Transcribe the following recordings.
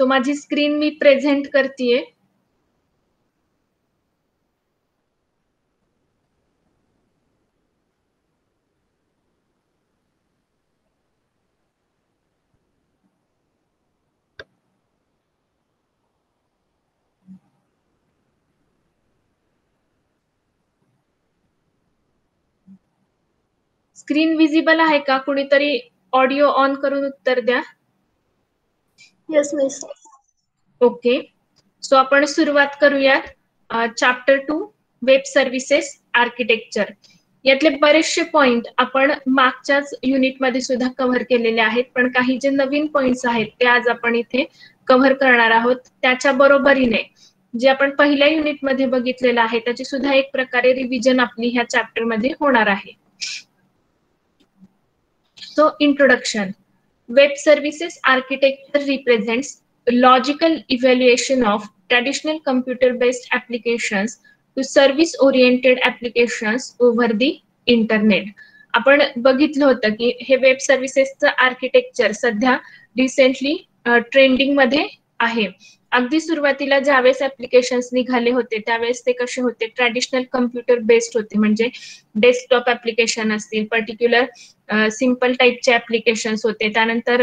So माझी screen मी present करतेय. Screen visible आहे का? कुणीतरी ऑडिओ ऑन करून उत्तर द्या. Yes miss. ओके, सो आपण सुरुवात करूयात. Chapter 2 web services architecture. यातले बरेचसे पॉइंट आपण मागच्याच युनिटमध्ये सुद्धा कव्हर केलेले आहेत, पण काही जे नवीन पॉइंट्स आहेत ते आज आपण इथे कव्हर करणार आहोत. त्याच्या बरोबरीने जे आपण पहिल्या युनिटमध्ये बघितलेलं आहे त्याची सुद्धा एक प्रकारे रिव्हिजन आपली ह्या चॅप्टर मध्ये होणार आहे. So, introduction. Web services architecture represents logical evaluation of traditional computer-based applications to service-oriented applications over the internet. आपण बघितलं होतं की हे वेब सर्व्हिसेसचं आर्किटेक्चर सध्या रिसेंटली ट्रेंडिंग मध्ये आहे. अगदी सुरुवातीला ज्यावेळेस ऍप्लिकेशन्स निघाले होते त्यावेळेस ते कसे होते, ट्रॅडिशनल कम्प्युटर बेस्ड होते, म्हणजे डेस्कटॉप ऍप्लिकेशन असतील, पर्टिक्युलर सिंपल टाईपचे ऍप्लिकेशन्स होते. त्यानंतर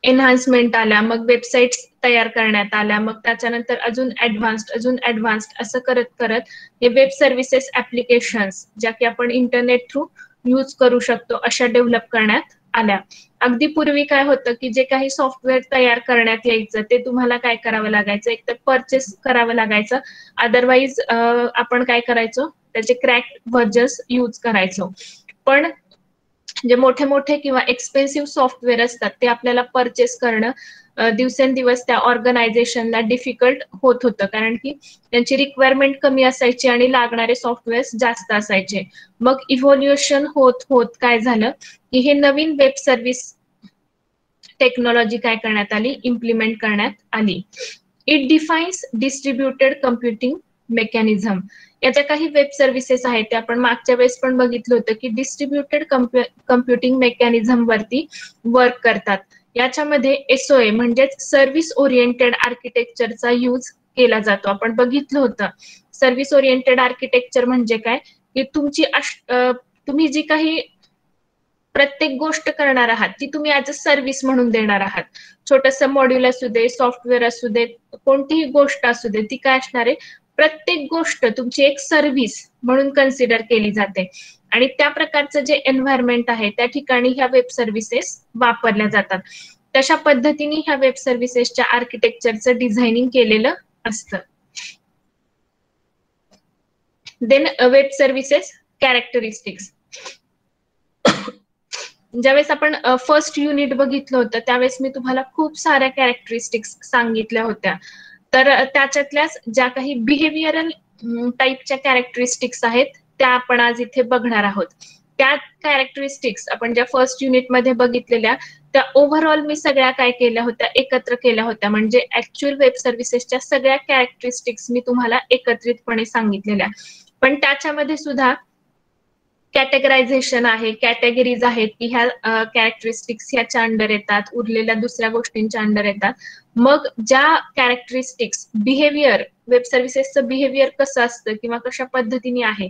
एनहान्समेंट आल्या, मग वेबसाईट्स तयार करण्यात आल्या, मग त्याच्यानंतर अजून ऍडव्हान्स्ड असं करत करत हे वेब सर्व्हिसेस ऍप्लिकेशन्स ज्या की आपण इंटरनेट थ्रू यूज करू शकतो अशा डेव्हलप करण्यात आल्या. अगदी पूर्वी काय होतं की जे काही सॉफ्टवेअर तयार करण्यात यायचं ते तुम्हाला काय करावं लागायचं, एक तर परचेस करावं लागायचं, अदरवाईज आपण काय करायचो त्याचे क्रॅक व्हर्जन्स यूज करायचो. पण जे मोठे मोठे किंवा एक्सपेन्सिव्ह सॉफ्टवेअर असतात ते आपल्याला परचेस करणं दिवसेंदिवस त्या ऑर्गनायझेशनला डिफिकल्ट होत होतं, कारण की त्यांची रिक्वायरमेंट कमी असायची आणि लागणारे सॉफ्टवेअर जास्त असायचे. मग इव्होल्युशन होत होत काय झालं की हे नवीन वेब सर्व्हिस टेक्नॉलॉजी काय करण्यात आली, इम्प्लिमेंट करण्यात आली. It defines distributed computing mechanism. याच्या काही वेब सर्व्हिसेस आहेत ते आपण मागच्या वेळेस पण बघितलं होतं की डिस्ट्रीब्युटेड कम्प्युटिंग मेकॅनिझम वरती वर्क करतात. याच्यामध्ये एसओए म्हणजेच सर्व्हिस ओरिएंटेड आर्किटेक्चरचा यूज केला जातो. आपण बघितलं होतं सर्व्हिस ओरिएंटेड आर्किटेक्चर म्हणजे काय की तुम्ही जी काही प्रत्येक गोष्ट करणार आहात ती तुम्ही ऍज अ सर्व्हिस म्हणून देणार आहात. छोटस मॉड्यूल असू दे, सॉफ्टवेअर असू दे, कोणतीही गोष्ट असू दे, ती काय असणार आहे, प्रत्येक गोष्ट तुमची एक सर्व्हिस म्हणून कन्सिडर केली जाते. आणि त्या प्रकारचं जे एन्व्हायरमेंट आहे त्या ठिकाणी ह्या वेब सर्व्हिसेस वापरल्या जातात. तशा पद्धतीने ह्या वेब सर्व्हिसेसच्या आर्किटेक्चरचं डिझायनिंग केलेलं असतं. Then web services characteristics. ज्यावेळेस आपण फर्स्ट युनिट बघितलं होतं त्यावेळेस मी तुम्हाला खूप साऱ्या कॅरेक्टरिस्टिक्स सांगितल्या होत्या. तर त्याच्यातल्याच ज्या काही बिहेवियरल टाईपच्या कॅरेक्टरिस्टिक्स आहेत त्या आपण आज इथे बघणार आहोत. त्या कॅरेक्टरिस्टिक्स आपण ज्या फर्स्ट युनिटमध्ये बघितलेल्या त्या ओव्हरऑल मी सगळ्या काय केल्या होत्या, एकत्र केल्या होत्या. म्हणजे ऍक्च्युअल वेब सर्व्हिसेसच्या सगळ्या कॅरेक्टरिस्टिक्स मी तुम्हाला एकत्रितपणे सांगितलेल्या. पण त्याच्यामध्ये सुद्धा कॅटेगरायझेशन आहे, कॅटेगरीज आहेत की ह्या कॅरेक्टरिस्टिक्स ह्याच्या अंडर येतात, उरलेल्या दुसऱ्या गोष्टींच्या अंडर येतात. मग ज्या कॅरेक्टरिस्टिक्स बिहेवियर, वेब सर्व्हिसेसचं बिहेवियर कसं असतं किंवा कशा पद्धतीने आहे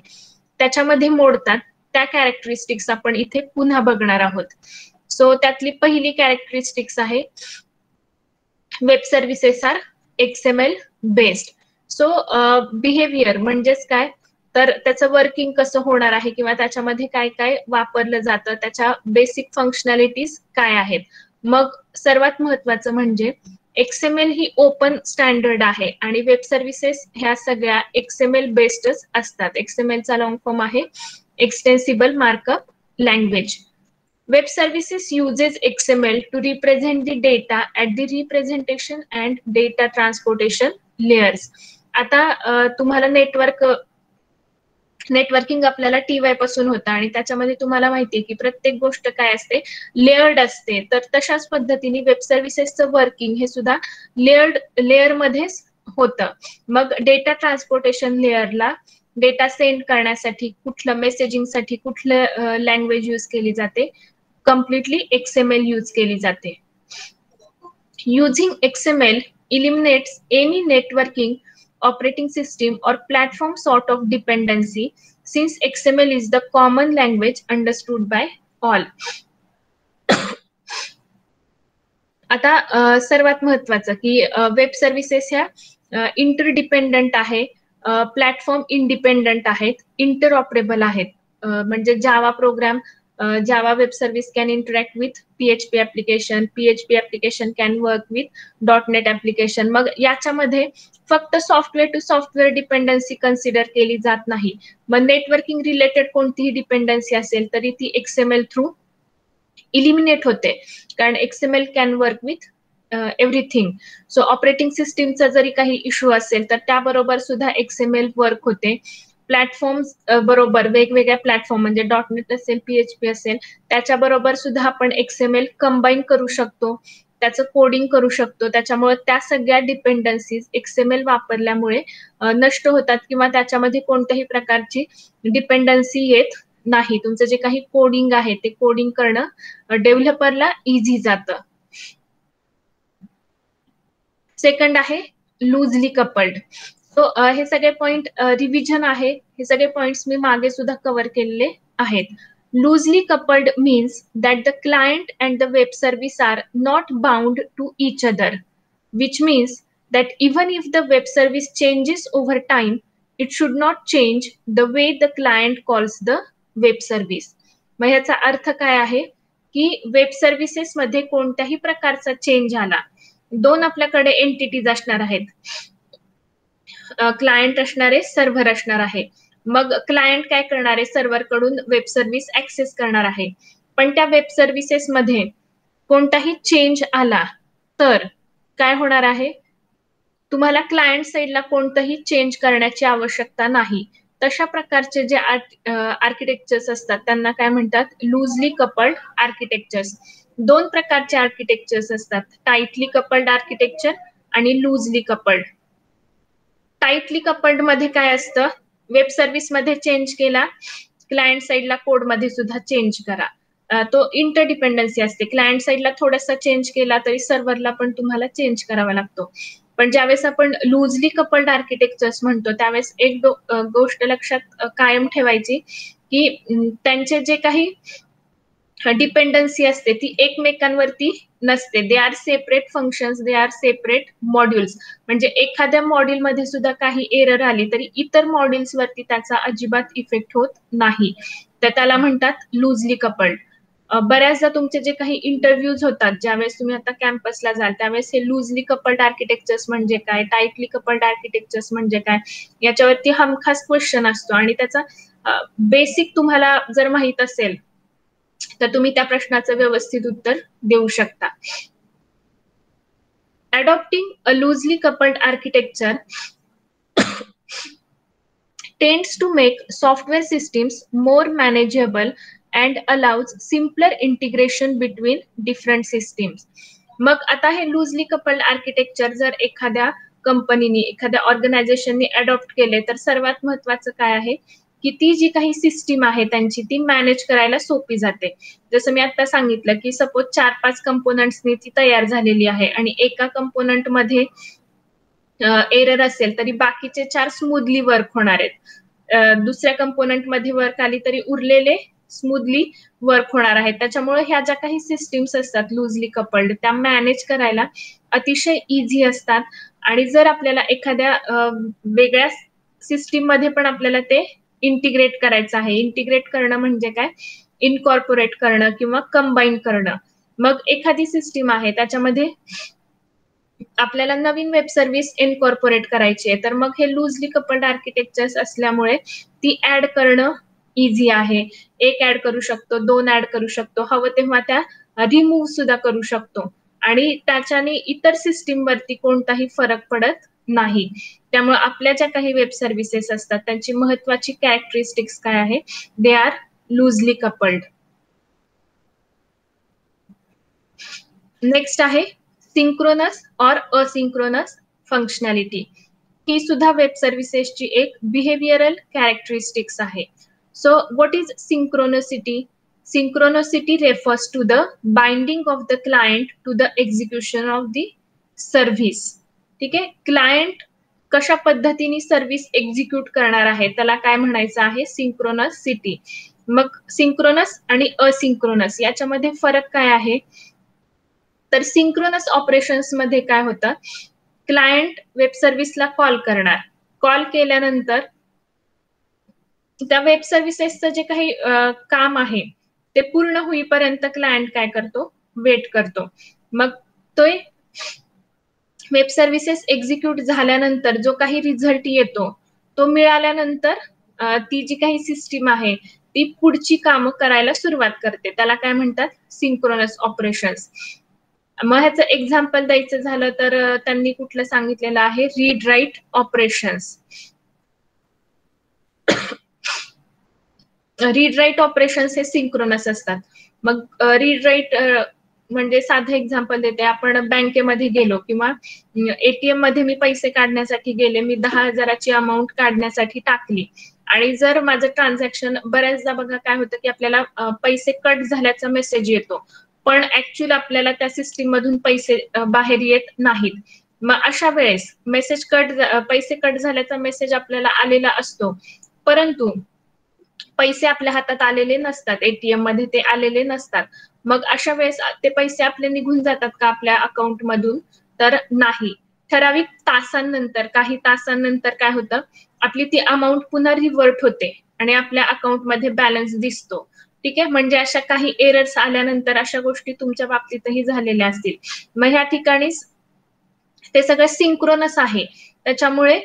त्याच्यामध्ये मोडतात, त्या कॅरेक्टरिस्टिक्स आपण इथे पुन्हा बघणार आहोत. सो त्यातली पहिली कॅरेक्टरिस्टिक्स आहे web services are XML based. So behaviour म्हणजेच काय, तर त्याचं वर्किंग कसं होणार आहे किंवा त्याच्यामध्ये काय काय वापरलं जातं, त्याच्या बेसिक फंक्शनॅलिटीज काय आहेत. मग सर्वात महत्वाचं म्हणजे XML ही ओपन स्टँडर्ड आहे आणि वेब सर्व्हिसेस ह्या सगळ्या XML बेस्डच असतात. XML चा लॉंग फॉर्म आहे extensible markup language. Web services uses XML to represent the data at the representation and data transportation layers. आता तुम्हाला नेटवर्किंग आपल्याला TY पासून होतं आणि त्याच्यामध्ये तुम्हाला माहितीये की प्रत्येक गोष्ट काय असते, लेयर्ड असते. तर तशाच पद्धतीने वेब सर्व्हिसेसचं वर्किंग हे सुद्धा लेयर मध्येच होतं. मग डेटा ट्रान्सपोर्टेशन लेयरला डेटा सेंड करण्यासाठी कुठलं मेसेजिंगसाठी कुठलं लँग्वेज यूज केली जाते, कम्प्लिटली XML यूज केली जाते. Using XML eliminates any networking, operating system, or platform sort of dependency, since XML is the common language understood by all. आता सर्वात महत्वाचं की वेब सर्व्हिसेस ह्या इंटरडिपेंडंट आहे, प्लॅटफॉर्म इंडिपेंडंट आहेत, इंटरऑपरेबल आहेत. म्हणजे Java program, Java web service can interact with PHP application, PHP application can work with .NET application. मग याच्यामध्ये फक्त software to software dependency consider केली जात नाही. मग नेटवर्किंग रिलेटेड कोणतीही डिपेंडन्सी असेल तरी ती XML थ्रू इलिमिनेट होते, कारण XML can work with everything. So operating सिस्टीमचा जरी काही इश्यू असेल तर त्याबरोबर सुद्धा XML वर्क होते. प्लॅटफॉर्म्स बरोबर वेगवेगळ्या प्लॅटफॉर्म म्हणजे .NET असेल, PHP असेल, त्याच्याबरोबर सुद्धा आपण XML कंबाईन करू शकतो, त्याचं कोडिंग करू शकतो. त्याच्यामुळे त्या सगळ्या डिपेंडन्सीज XML वापरल्यामुळे नष्ट होतात किंवा त्याच्यामध्ये कोणत्याही प्रकारची डिपेंडन्सी येत नाही. तुमचं जे काही कोडिंग आहे ते कोडिंग करणं डेव्हलपरला इझी जातं. सेकंड आहे लूजली कपल्ड. सो हे सगळे पॉइंट रिव्हिजन आहे, हे सगळे पॉइंट्स मी मागे सुद्धा कव्हर केलेले आहेत. Loosely coupled means that the client and the web service are not bound to each other, which means that even if the web service changes over time, it should not change the way the client calls the web service. मग याचा अर्थ काय आहे की web services मध्ये कोणत्याही प्रकारचा change आला, दोन आपल्याकडे एंटिटीज असणार आहेत, क्लायंट असणार आहे, सर्व्हर असणार आहे. मग क्लायंट काय करणार आहे, सर्व्हर कडून वेब सर्व्हिस ऍक्सेस करणार आहे. पण त्या वेब सर्व्हिसेस मध्ये कोणताही चेंज आला तर काय होणार आहे, तुम्हाला क्लायंट साइडला कोणतंही चेंज करण्याची आवश्यकता नाही. तशा प्रकारचे जे आर्किटेक्चर्स असतात त्यांना काय म्हणतात, लूजली कपल्ड आर्किटेक्चर्स. दोन प्रकारचे आर्किटेक्चर्स असतात, टाइटली कपल्ड आर्किटेक्चर आणि लूजली कपल्ड. टाइटली कपल्ड मध्ये काय असतं, वेब सर्व्हिस मध्ये चेंज केला, क्लायंट साइडला कोड मध्ये सुद्धा चेंज करा, तो इंटरडिपेंडन्सी असते. क्लायंट साइडला थोडासा चेंज केला तरी सर्व्हरला पण तुम्हाला चेंज करावा लागतो. पण ज्यावेळेस आपण लूजली कपल्ड आर्किटेक्चर्स म्हणतो त्यावेळेस एक गोष्ट लक्षात कायम ठेवायची की त्यांचे जे काही डिपेंडन्सी असते ती एकमेकांवरती नसते. They are separate functions, they are separate modules. म्हणजे एखाद्या मॉड्यूल मध्ये सुद्धा काही एरर आली तरी इतर मॉड्यूल्स वरती त्याचा अजिबात इफेक्ट होत नाही, तर त्याला म्हणतात लूजली कपल्ड. बऱ्याचदा तुमचे जे काही इंटरव्ह्यूज होतात, ज्यावेळेस तुम्ही आता कॅम्पसला जाल त्यावेळेस हे लूजली कपल्ड आर्किटेक्चर्स म्हणजे काय, टाइटली कपल्ड आर्किटेक्चर्स म्हणजे काय, याच्यावरती हमखास क्वेश्चन असतो. आणि त्याचा बेसिक तुम्हाला जर माहित असेल तर तुम्ही त्या प्रश्नाचं व्यवस्थित उत्तर देऊ शकता. Adopting a loosely coupled architecture tends to make software systems more manageable and allows simpler integration between different systems. मग आता हे लूजली कपल्ड आर्किटेक्चर जर एखाद्या कंपनीने, एखाद्या ऑर्गनायझेशनने अडॉप्ट केले तर सर्वात महत्वाचं काय आहे की ती जी काही सिस्टीम आहे त्यांची ती मॅनेज करायला सोपी जाते. जसं मी आता सांगितलं की सपोज 4-5 कंपोनंट्सनी ती तयार झालेली आहे आणि एका कंपोनंट मध्ये एरर असेल तरी बाकीचे 4 स्मूथली वर्क होणार आहेत. दुसऱ्या कंपोनंट मध्ये वर्क आली तरी उरलेले स्मूथली वर्क होणार आहेत. त्याच्यामुळे ह्या ज्या काही सिस्टीम्स असतात लूजली कपल्ड त्या मॅनेज करायला अतिशय इझी असतात. आणि जर आपल्याला एखाद्या वेगळ्या सिस्टीम मध्ये पण आपल्याला ते इंटिग्रेट करायचं आहे, इंटिग्रेट करणं म्हणजे काय, इनकॉर्पोरेट करणं किंवा कंबाईन करणं. मग एखादी सिस्टीम आहे त्याच्यामध्ये आपल्याला नवीन वेब सर्व्हिस इनकॉर्पोरेट करायची आहे तर मग हे लूजली कपल्ड आर्किटेक्चर्स असल्यामुळे ती ऍड करणं इझी आहे. एक ऍड करू शकतो, 2 ऍड करू शकतो, हवं तेव्हा त्या रिमूव्ह सुद्धा करू शकतो आणि त्याच्याने इतर सिस्टीम वरती कोणताही फरक पडत नाही. त्यामुळे आपल्या ज्या काही वेब सर्व्हिसेस असतात त्यांची महत्वाची कॅरेक्टरिस्टिक्स काय आहे, they are loosely coupled. Next आहे सिंक्रोनस और असिंक्रोनस फंक्शनॅलिटी. ही सुद्धा वेब सर्व्हिसेसची एक बिहेवियरल कॅरेक्टरिस्टिक्स आहे. So what is synchronicity? Synchronicity refers to the binding of the client to the execution of the service. ठीक आहे, क्लायंट कशा पद्धतीने सर्व्हिस एक्झिक्यूट करणार आहे त्याला काय म्हणायचं आहे, सिंक्रोनसिटी. मग सिंक्रोनस आणि असिंक्रोनस याच्यामध्ये फरक काय आहे, तर सिंक्रोनस ऑपरेशन्स मध्ये काय होतं, क्लायंट वेब सर्व्हिसला कॉल करणार, कॉल केल्यानंतर त्या वेब सर्व्हिसेसचं जे काही काम आहे ते पूर्ण होईपर्यंत क्लायंट काय करतो, वेट करतो. मग तो वेब सर्व्हिसेस एक्झिक्यूट झाल्यानंतर जो काही रिझल्ट येतो तो मिळाल्यानंतर ती जी काही सिस्टीम आहे ती पुढची कामं करायला सुरुवात करते, त्याला काय म्हणतात, सिंक्रोनस ऑपरेशन्स. मग ह्याचं एक्झाम्पल द्यायचं झालं तर त्यांनी कुठलं सांगितलेलं आहे, read write operations. Read write operations हे सिंक्रोनस असतात. मग रीड राईट म्हणजे साधं एक्झाम्पल देते, आपण बँकेमध्ये गेलो किंवा एटीएम मध्ये मी पैसे काढण्यासाठी गेले, मी 10,000ची अमाऊंट काढण्यासाठी टाकली आणि जर माझं ट्रान्झॅक्शन, बऱ्याचदा बघा काय होतं की आपल्याला पैसे कट झाल्याचा मेसेज येतो पण ऍक्च्युअली आपल्याला त्या सिस्टीम मधून पैसे बाहेर येत नाहीत. मग अशा वेळेस पैसे कट झाल्याचा मेसेज आपल्याला आलेला असतो परंतु पैसे आपल्या हातात आलेले नसतात, एटीएम मध्ये ते आलेले नसतात. मग अशा वेळेस ते पैसे आपले निघून जातात का आपल्या अकाउंट मधून, तर नाही. ठराविक तासांनंतर, काही तासांनंतर काय होतं, आपली ती अमाऊंट पुन्हा रिव्हर्ट होते आणि आपल्या अकाउंट मध्ये बॅलन्स दिसतो. ठीक आहे, म्हणजे अशा काही एरर्स आल्यानंतर अशा गोष्टी तुमच्या बाबतीतही झालेल्या असतील. मग ह्या ठिकाणी ते सगळं सिंक्रोनस आहे त्याच्यामुळे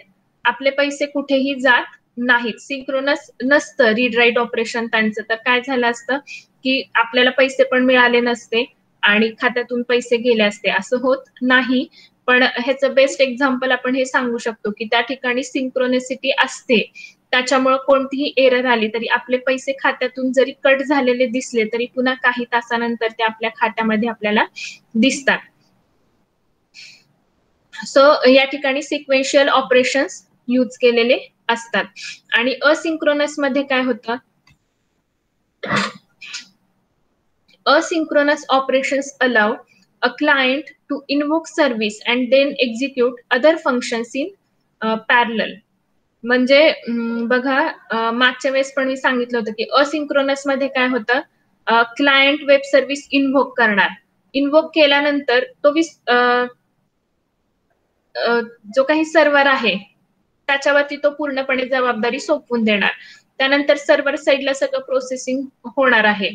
आपले पैसे कुठेही जात नाहीत. सिंक्रोनस नसतं रीड राईट ऑपरेशन त्यांचं, तर काय झालं असतं की आपल्याला पैसे पण मिळाले नसते आणि खात्यातून पैसे गेले असते, असं होत नाही. पण ह्याचं बेस्ट एक्झाम्पल आपण हे सांगू शकतो की त्या ठिकाणी सिंक्रोनिसिटी असते, त्याच्यामुळे कोणतीही एरर आली तरी आपले पैसे खात्यातून जरी कट झालेले दिसले तरी पुन्हा काही तासानंतर ते आपल्या खात्यामध्ये आपल्याला दिसतात. सो या ठिकाणी सिक्वेन्शियल ऑपरेशन्स यूज केलेले असतात. आणि असिंक्रोनस मध्ये काय होतं, asynchronous operations allow a client to invoke service and then execute other functions in parallel. म्हणजे बघा मागच्या वेळेस पण मी सांगितलं होतं की असिंक्रोनस मध्ये काय होतं, क्लायंट वेब सर्व्हिस इन्व्होक करणार, इन्व्होक केल्यानंतर तो जो काही सर्व्हर आहे त्याच्यावरती तो पूर्णपणे जबाबदारी सोपवून देणार, त्यानंतर सर्व्हर साइडला सगळं प्रोसेसिंग होणार आहे.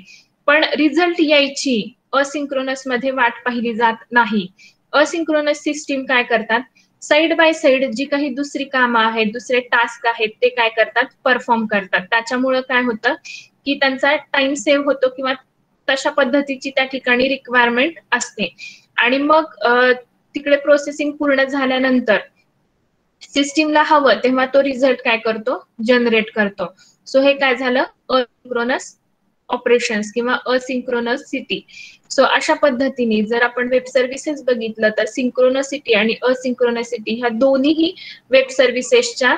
पण रिझल्ट यायची असिंक्रोनस मध्ये वाट पाहिली जात नाही. असिंक्रोनस सिस्टीम काय करतात, साइड बाय साइड जी काही दुसरी कामं आहेत, दुसरे टास्क आहेत ते काय करतात, परफॉर्म करतात. त्याच्यामुळे काय होतं की त्यांचा टाइम सेव्ह होतो किंवा तशा पद्धतीची त्या ठिकाणी रिक्वायरमेंट असते. आणि मग तिकडे प्रोसेसिंग पूर्ण झाल्यानंतर सिस्टीमला हवं तेव्हा तो रिझल्ट काय करतो, जनरेट करतो. सो हे काय झालं, असिंक्रोनस ऑपरेशन्स किंवा असिंक्रोनसिटी. सो अशा पद्धतीने जर आपण वेब सर्व्हिसेस बघितलं तर सिंक्रोनसिटी आणि असिंक्रोनसिटी ह्या दोन्हीही वेब सर्व्हिसेसच्या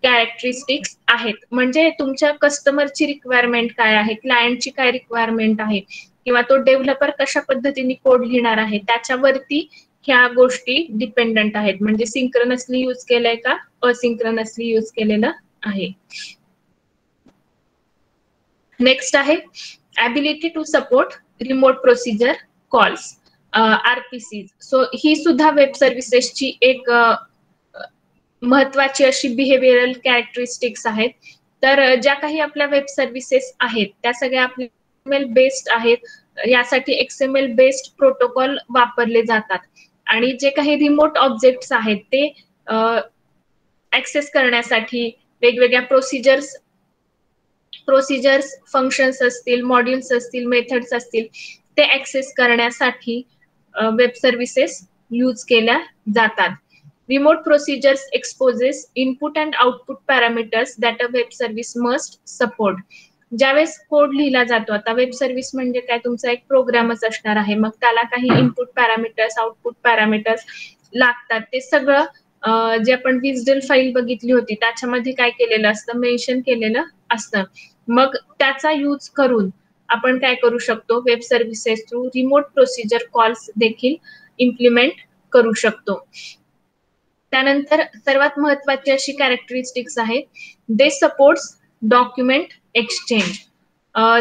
कॅरेक्टरिस्टिक्स आहेत. म्हणजे तुमच्या कस्टमरची रिक्वायरमेंट काय आहे, क्लायंटची काय रिक्वायरमेंट आहे किंवा तो डेव्हलपर कशा पद्धतीने कोड लिहिणार आहे त्याच्यावरती ह्या गोष्टी डिपेंडंट आहेत. म्हणजे सिंक्रोनसली यूज केलंय का असिंक्रोनसली यूज केलेलं आहे. नेक्स्ट आहे ability to support remote procedure calls, RPC. So ही सुद्धा वेब सर्व्हिसेसची एक महत्वाची अशी बिहेवियरल कॅरेक्टरिस्टिक्स आहेत. तर ज्या काही आपल्या वेब सर्व्हिसेस आहेत त्या सगळ्या आपल्या XML बेस्ड आहेत, यासाठी XML बेस्ड प्रोटोकॉल वापरले जातात. आणि जे काही रिमोट ऑब्जेक्ट्स आहेत ते ऍक्सेस करण्यासाठी वेगवेगळ्या प्रोसिजर्स फंक्शन्स असतील, मॉड्यूल्स असतील, मेथड्स असतील, ते ऍक्सेस करण्यासाठी वेब सर्व्हिसेस यूज केल्या जातात. Remote procedures exposes input and output parameters that a web service must support. ज्यावेळेस कोड लिहिला जातो, आता वेब सर्व्हिस म्हणजे काय, तुमचा एक प्रोग्रामच असणार आहे, मग त्याला काही इनपुट पॅरामीटर्स आउटपुट पॅरामीटर्स लागतात. ते सगळं जे आपण विजडल फाईल बघितली होती त्याच्यामध्ये काय केलेलं असतं, मेन्शन केलेलं असतं. मग त्याचा यूज करून आपण काय करू शकतो, web services through remote procedure calls देखील इम्प्लिमेंट करू शकतो. त्यानंतर सर्वात महत्त्वाची अशी कॅरेक्टरिस्टिक्स आहे, दे सपोर्ट्स डॉक्युमेंट एक्सचेंज.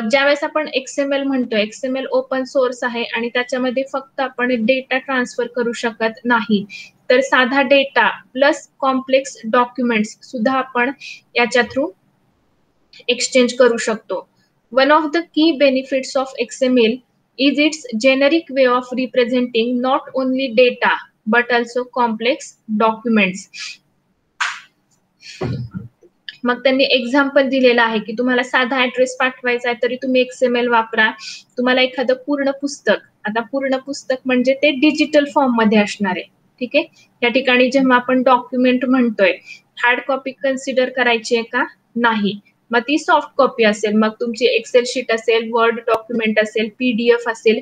ज्यावेळेस आपण XML म्हणतो, XML ओपन सोर्स आहे आणि त्याच्यामध्ये फक्त आपण डेटा ट्रान्सफर करू शकत नाही, तर साधा डेटा प्लस कॉम्प्लेक्स डॉक्युमेंट्स सुद्धा आपण याच्या थ्रू एक्सचेंज करू शकतो. One of the key benefits of XML is its generic way of representing not only data but also complex documents. मग त्यांनी एक्झाम्पल दिलेलं आहे की तुम्हाला साधा ऍड्रेस पाठवायचा आहे तरी तुम्ही XML वापरा. तुम्हाला एखादं पूर्ण पुस्तक, आता पूर्ण पुस्तक म्हणजे ते डिजिटल फॉर्म मध्ये असणार आहे, ठीक आहे. या ठिकाणी जेव्हा आपण डॉक्युमेंट म्हणतोय, हार्ड कॉपी कन्सिडर करायची आहे का, नाही. मग ती सॉफ्ट कॉपी असेल, मग तुमची एक्सेल शीट असेल, वर्ड डॉक्युमेंट असेल, PDF असेल,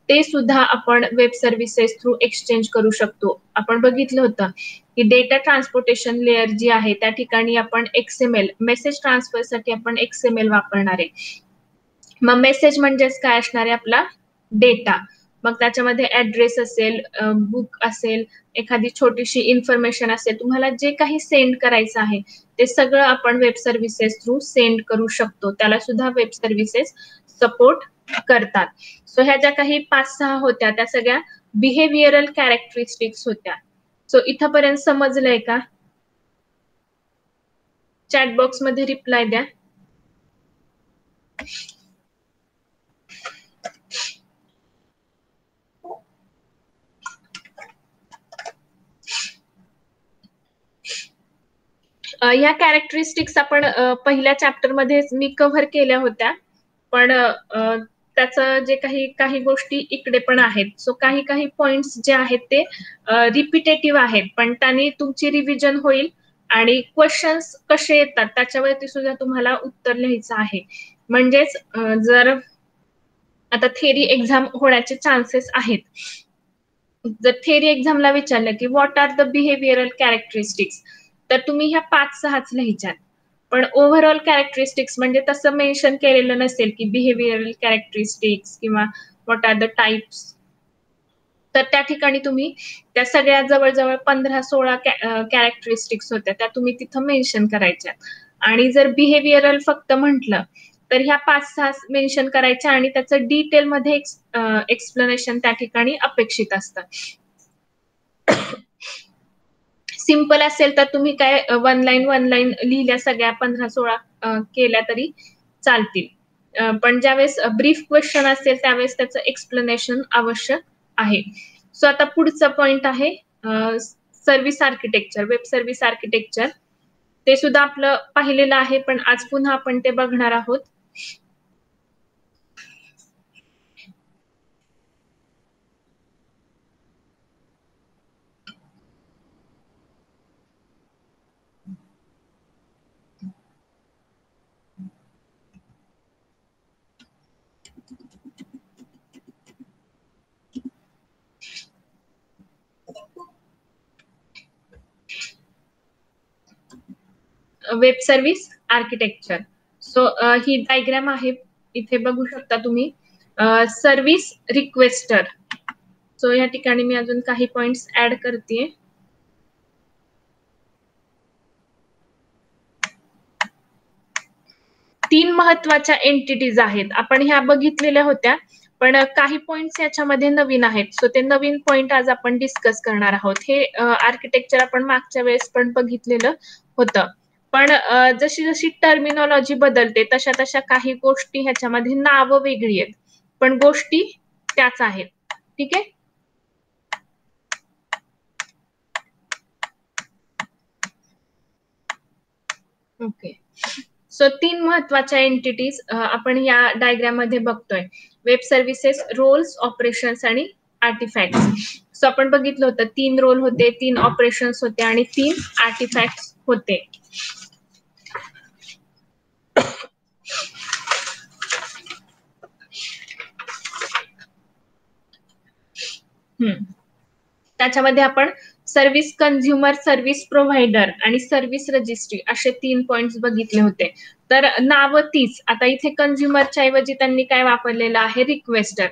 ते सुद्धा आपण वेब सर्व्हिसेस थ्रू एक्सचेंज करू शकतो. आपण बघितलं होतं की डेटा ट्रान्सपोर्टेशन लेअर जी आहे त्या ठिकाणी आपण XML मेसेज ट्रान्सफर साठी आपण XML वापरणार आहे. मग मेसेज म्हणजेच काय असणार आहे, आपला डेटा. मग त्याच्यामध्ये ऍड्रेस असेल, बुक असेल, एखादी छोटीशी इन्फॉर्मेशन असेल, तुम्हाला जे काही सेंड करायचं आहे ते सगळं आपण वेब सर्व्हिसेस थ्रू सेंड करू शकतो. त्याला सुद्धा वेब सर्व्हिसेस सपोर्ट करतात. सो ह्या ज्या काही 5-6 होत्या त्या सगळ्या बिहेवियरल कॅरेक्टरिस्टिक्स होत्या. सो इथपर्यंत समजलंय का? चॅट बॉक्स मध्ये रिप्लाय द्या. या कॅरेक्टरिस्टिक्स आपण पहिल्या चॅप्टर मध्ये मी कव्हर केल्या होत्या, पण त्याचं जे काही गोष्टी इकडे पण आहेत. सो काही पॉइंट्स जे आहेत ते रिपिटेटिव्ह आहेत, पण त्यांनी तुमची रिव्हिजन होईल आणि क्वेश्चन्स कसे येतात त्याच्यावरती सुद्धा तुम्हाला उत्तर लिहायचं आहे. म्हणजेच जर आता थेरी एक्झाम होण्याचे चान्सेस आहेत, जर थेरी एक्झामला विचारलं की what are the behavioural characteristics, तर तुम्ही ह्या 5-6च लिहायच्यात. पण ओव्हरऑल कॅरेक्टरिस्टिक्स म्हणजे तसं मेन्शन केलेलं नसेल की बिहेवियरल कॅरेक्टरिस्टिक्स किंवा व्हॉट आर द टाइप्स, तर त्या ठिकाणी तुम्ही त्या सगळ्या जवळजवळ 15-16 कॅरेक्टरिस्टिक्स होत्या त्या तुम्ही तिथं मेन्शन करायच्या. आणि जर बिहेवियरल फक्त म्हटलं तर ह्या 5-6 मेन्शन करायच्या आणि त्याचं डिटेल मध्ये एक्सप्लेनेशन त्या ठिकाणी अपेक्षित असतं. सिंपल असेल तर तुम्ही काय वन लाईन लिहिल्या सगळ्या 15-16 केल्या तरी चालतील. पण ज्यावेळेस ब्रीफ क्वेश्चन असेल त्यावेळेस त्याचं एक्सप्लेनेशन आवश्यक आहे. सो आता पुढचा पॉइंट आहे service architecture, web service architecture. ते सुद्धा आपलं पाहिलेलं आहे, पण आज पुन्हा आपण ते बघणार आहोत. Web service architecture. सो ही डायग्राम आहे, इथे बघू शकता तुम्ही. Service requester. सो या ठिकाणी मी अजून काही पॉइंट्स ऍड करते. तीन महत्वाच्या एंटिटीज आहेत, आपण ह्या बघितलेल्या होत्या, पण काही पॉइंट्स याच्यामध्ये नवीन आहेत. सो ते नवीन पॉइंट आज आपण डिस्कस करणार आहोत. हे आर्किटेक्चर आपण मागच्या वेळेस पण बघितलेलं होतं, पण जशी जशी टर्मिनॉलॉजी बदलते तशा तशा काही गोष्टी ह्याच्यामध्ये नावं वेगळी आहेत, पण गोष्टी त्याच आहेत. ठीक आहे. ओके. सो 3 महत्वाच्या एंटिटीज आपण या डायग्राम मध्ये बघतोय. वेब सर्व्हिसेस, रोल्स, ऑपरेशन्स आणि आर्टिफॅक्ट्स. सो आपण बघितलं होतं 3 रोल होते, 3 ऑपरेशन्स होते आणि 3 आर्टिफॅक्ट्स होते. त्याच्यामध्ये आपण सर्व्हिस कन्झ्युमर, सर्व्हिस प्रोव्हायडर आणि सर्व्हिस रजिस्ट्री असे 3 पॉइंट्स बघितले होते. तर नावं तीच. आता इथे कन्झ्युमरच्या ऐवजी त्यांनी काय वापरलेलं आहे, रिक्वेस्टर.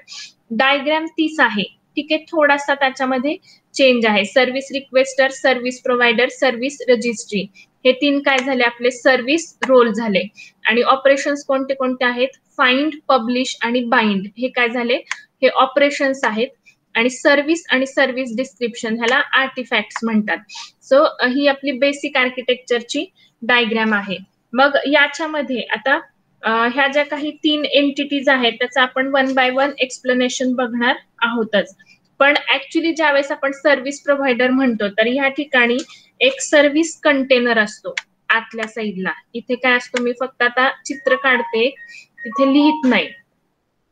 डायग्राम तीच आहे. ठीक आहे, थोडासा त्याच्यामध्ये चेंज आहे. Service requester, service provider, service registry हे 3 काय झाले, आपले सर्व्हिस रोल झाले. आणि ऑपरेशन्स कोणते कोणते आहेत, फाइंड, पब्लिश आणि बाइंड हे काय झाले, हे ऑपरेशन्स आहेत. आणि सर्व्हिस आणि सर्व्हिस डिस्क्रिप्शन ह्याला आर्टिफॅक्ट्स म्हणतात. सो ही आपली बेसिक आर्किटेक्चरची डायग्राम आहे. मग याच्यामध्ये आता ह्या ज्या काही 3 एंटिटीज आहेत त्याचं आपण 1 बाय 1 एक्सप्लेनेशन बघणार आहोतच. पण ऍक्च्युली ज्यावेळेस आपण सर्व्हिस प्रोव्हायडर म्हणतो तर ह्या ठिकाणी एक सर्व्हिस कंटेनर असतो आतल्या साईडला. इथे काय असतो, मी फक्त आता चित्र काढते, तिथे लिहित नाही.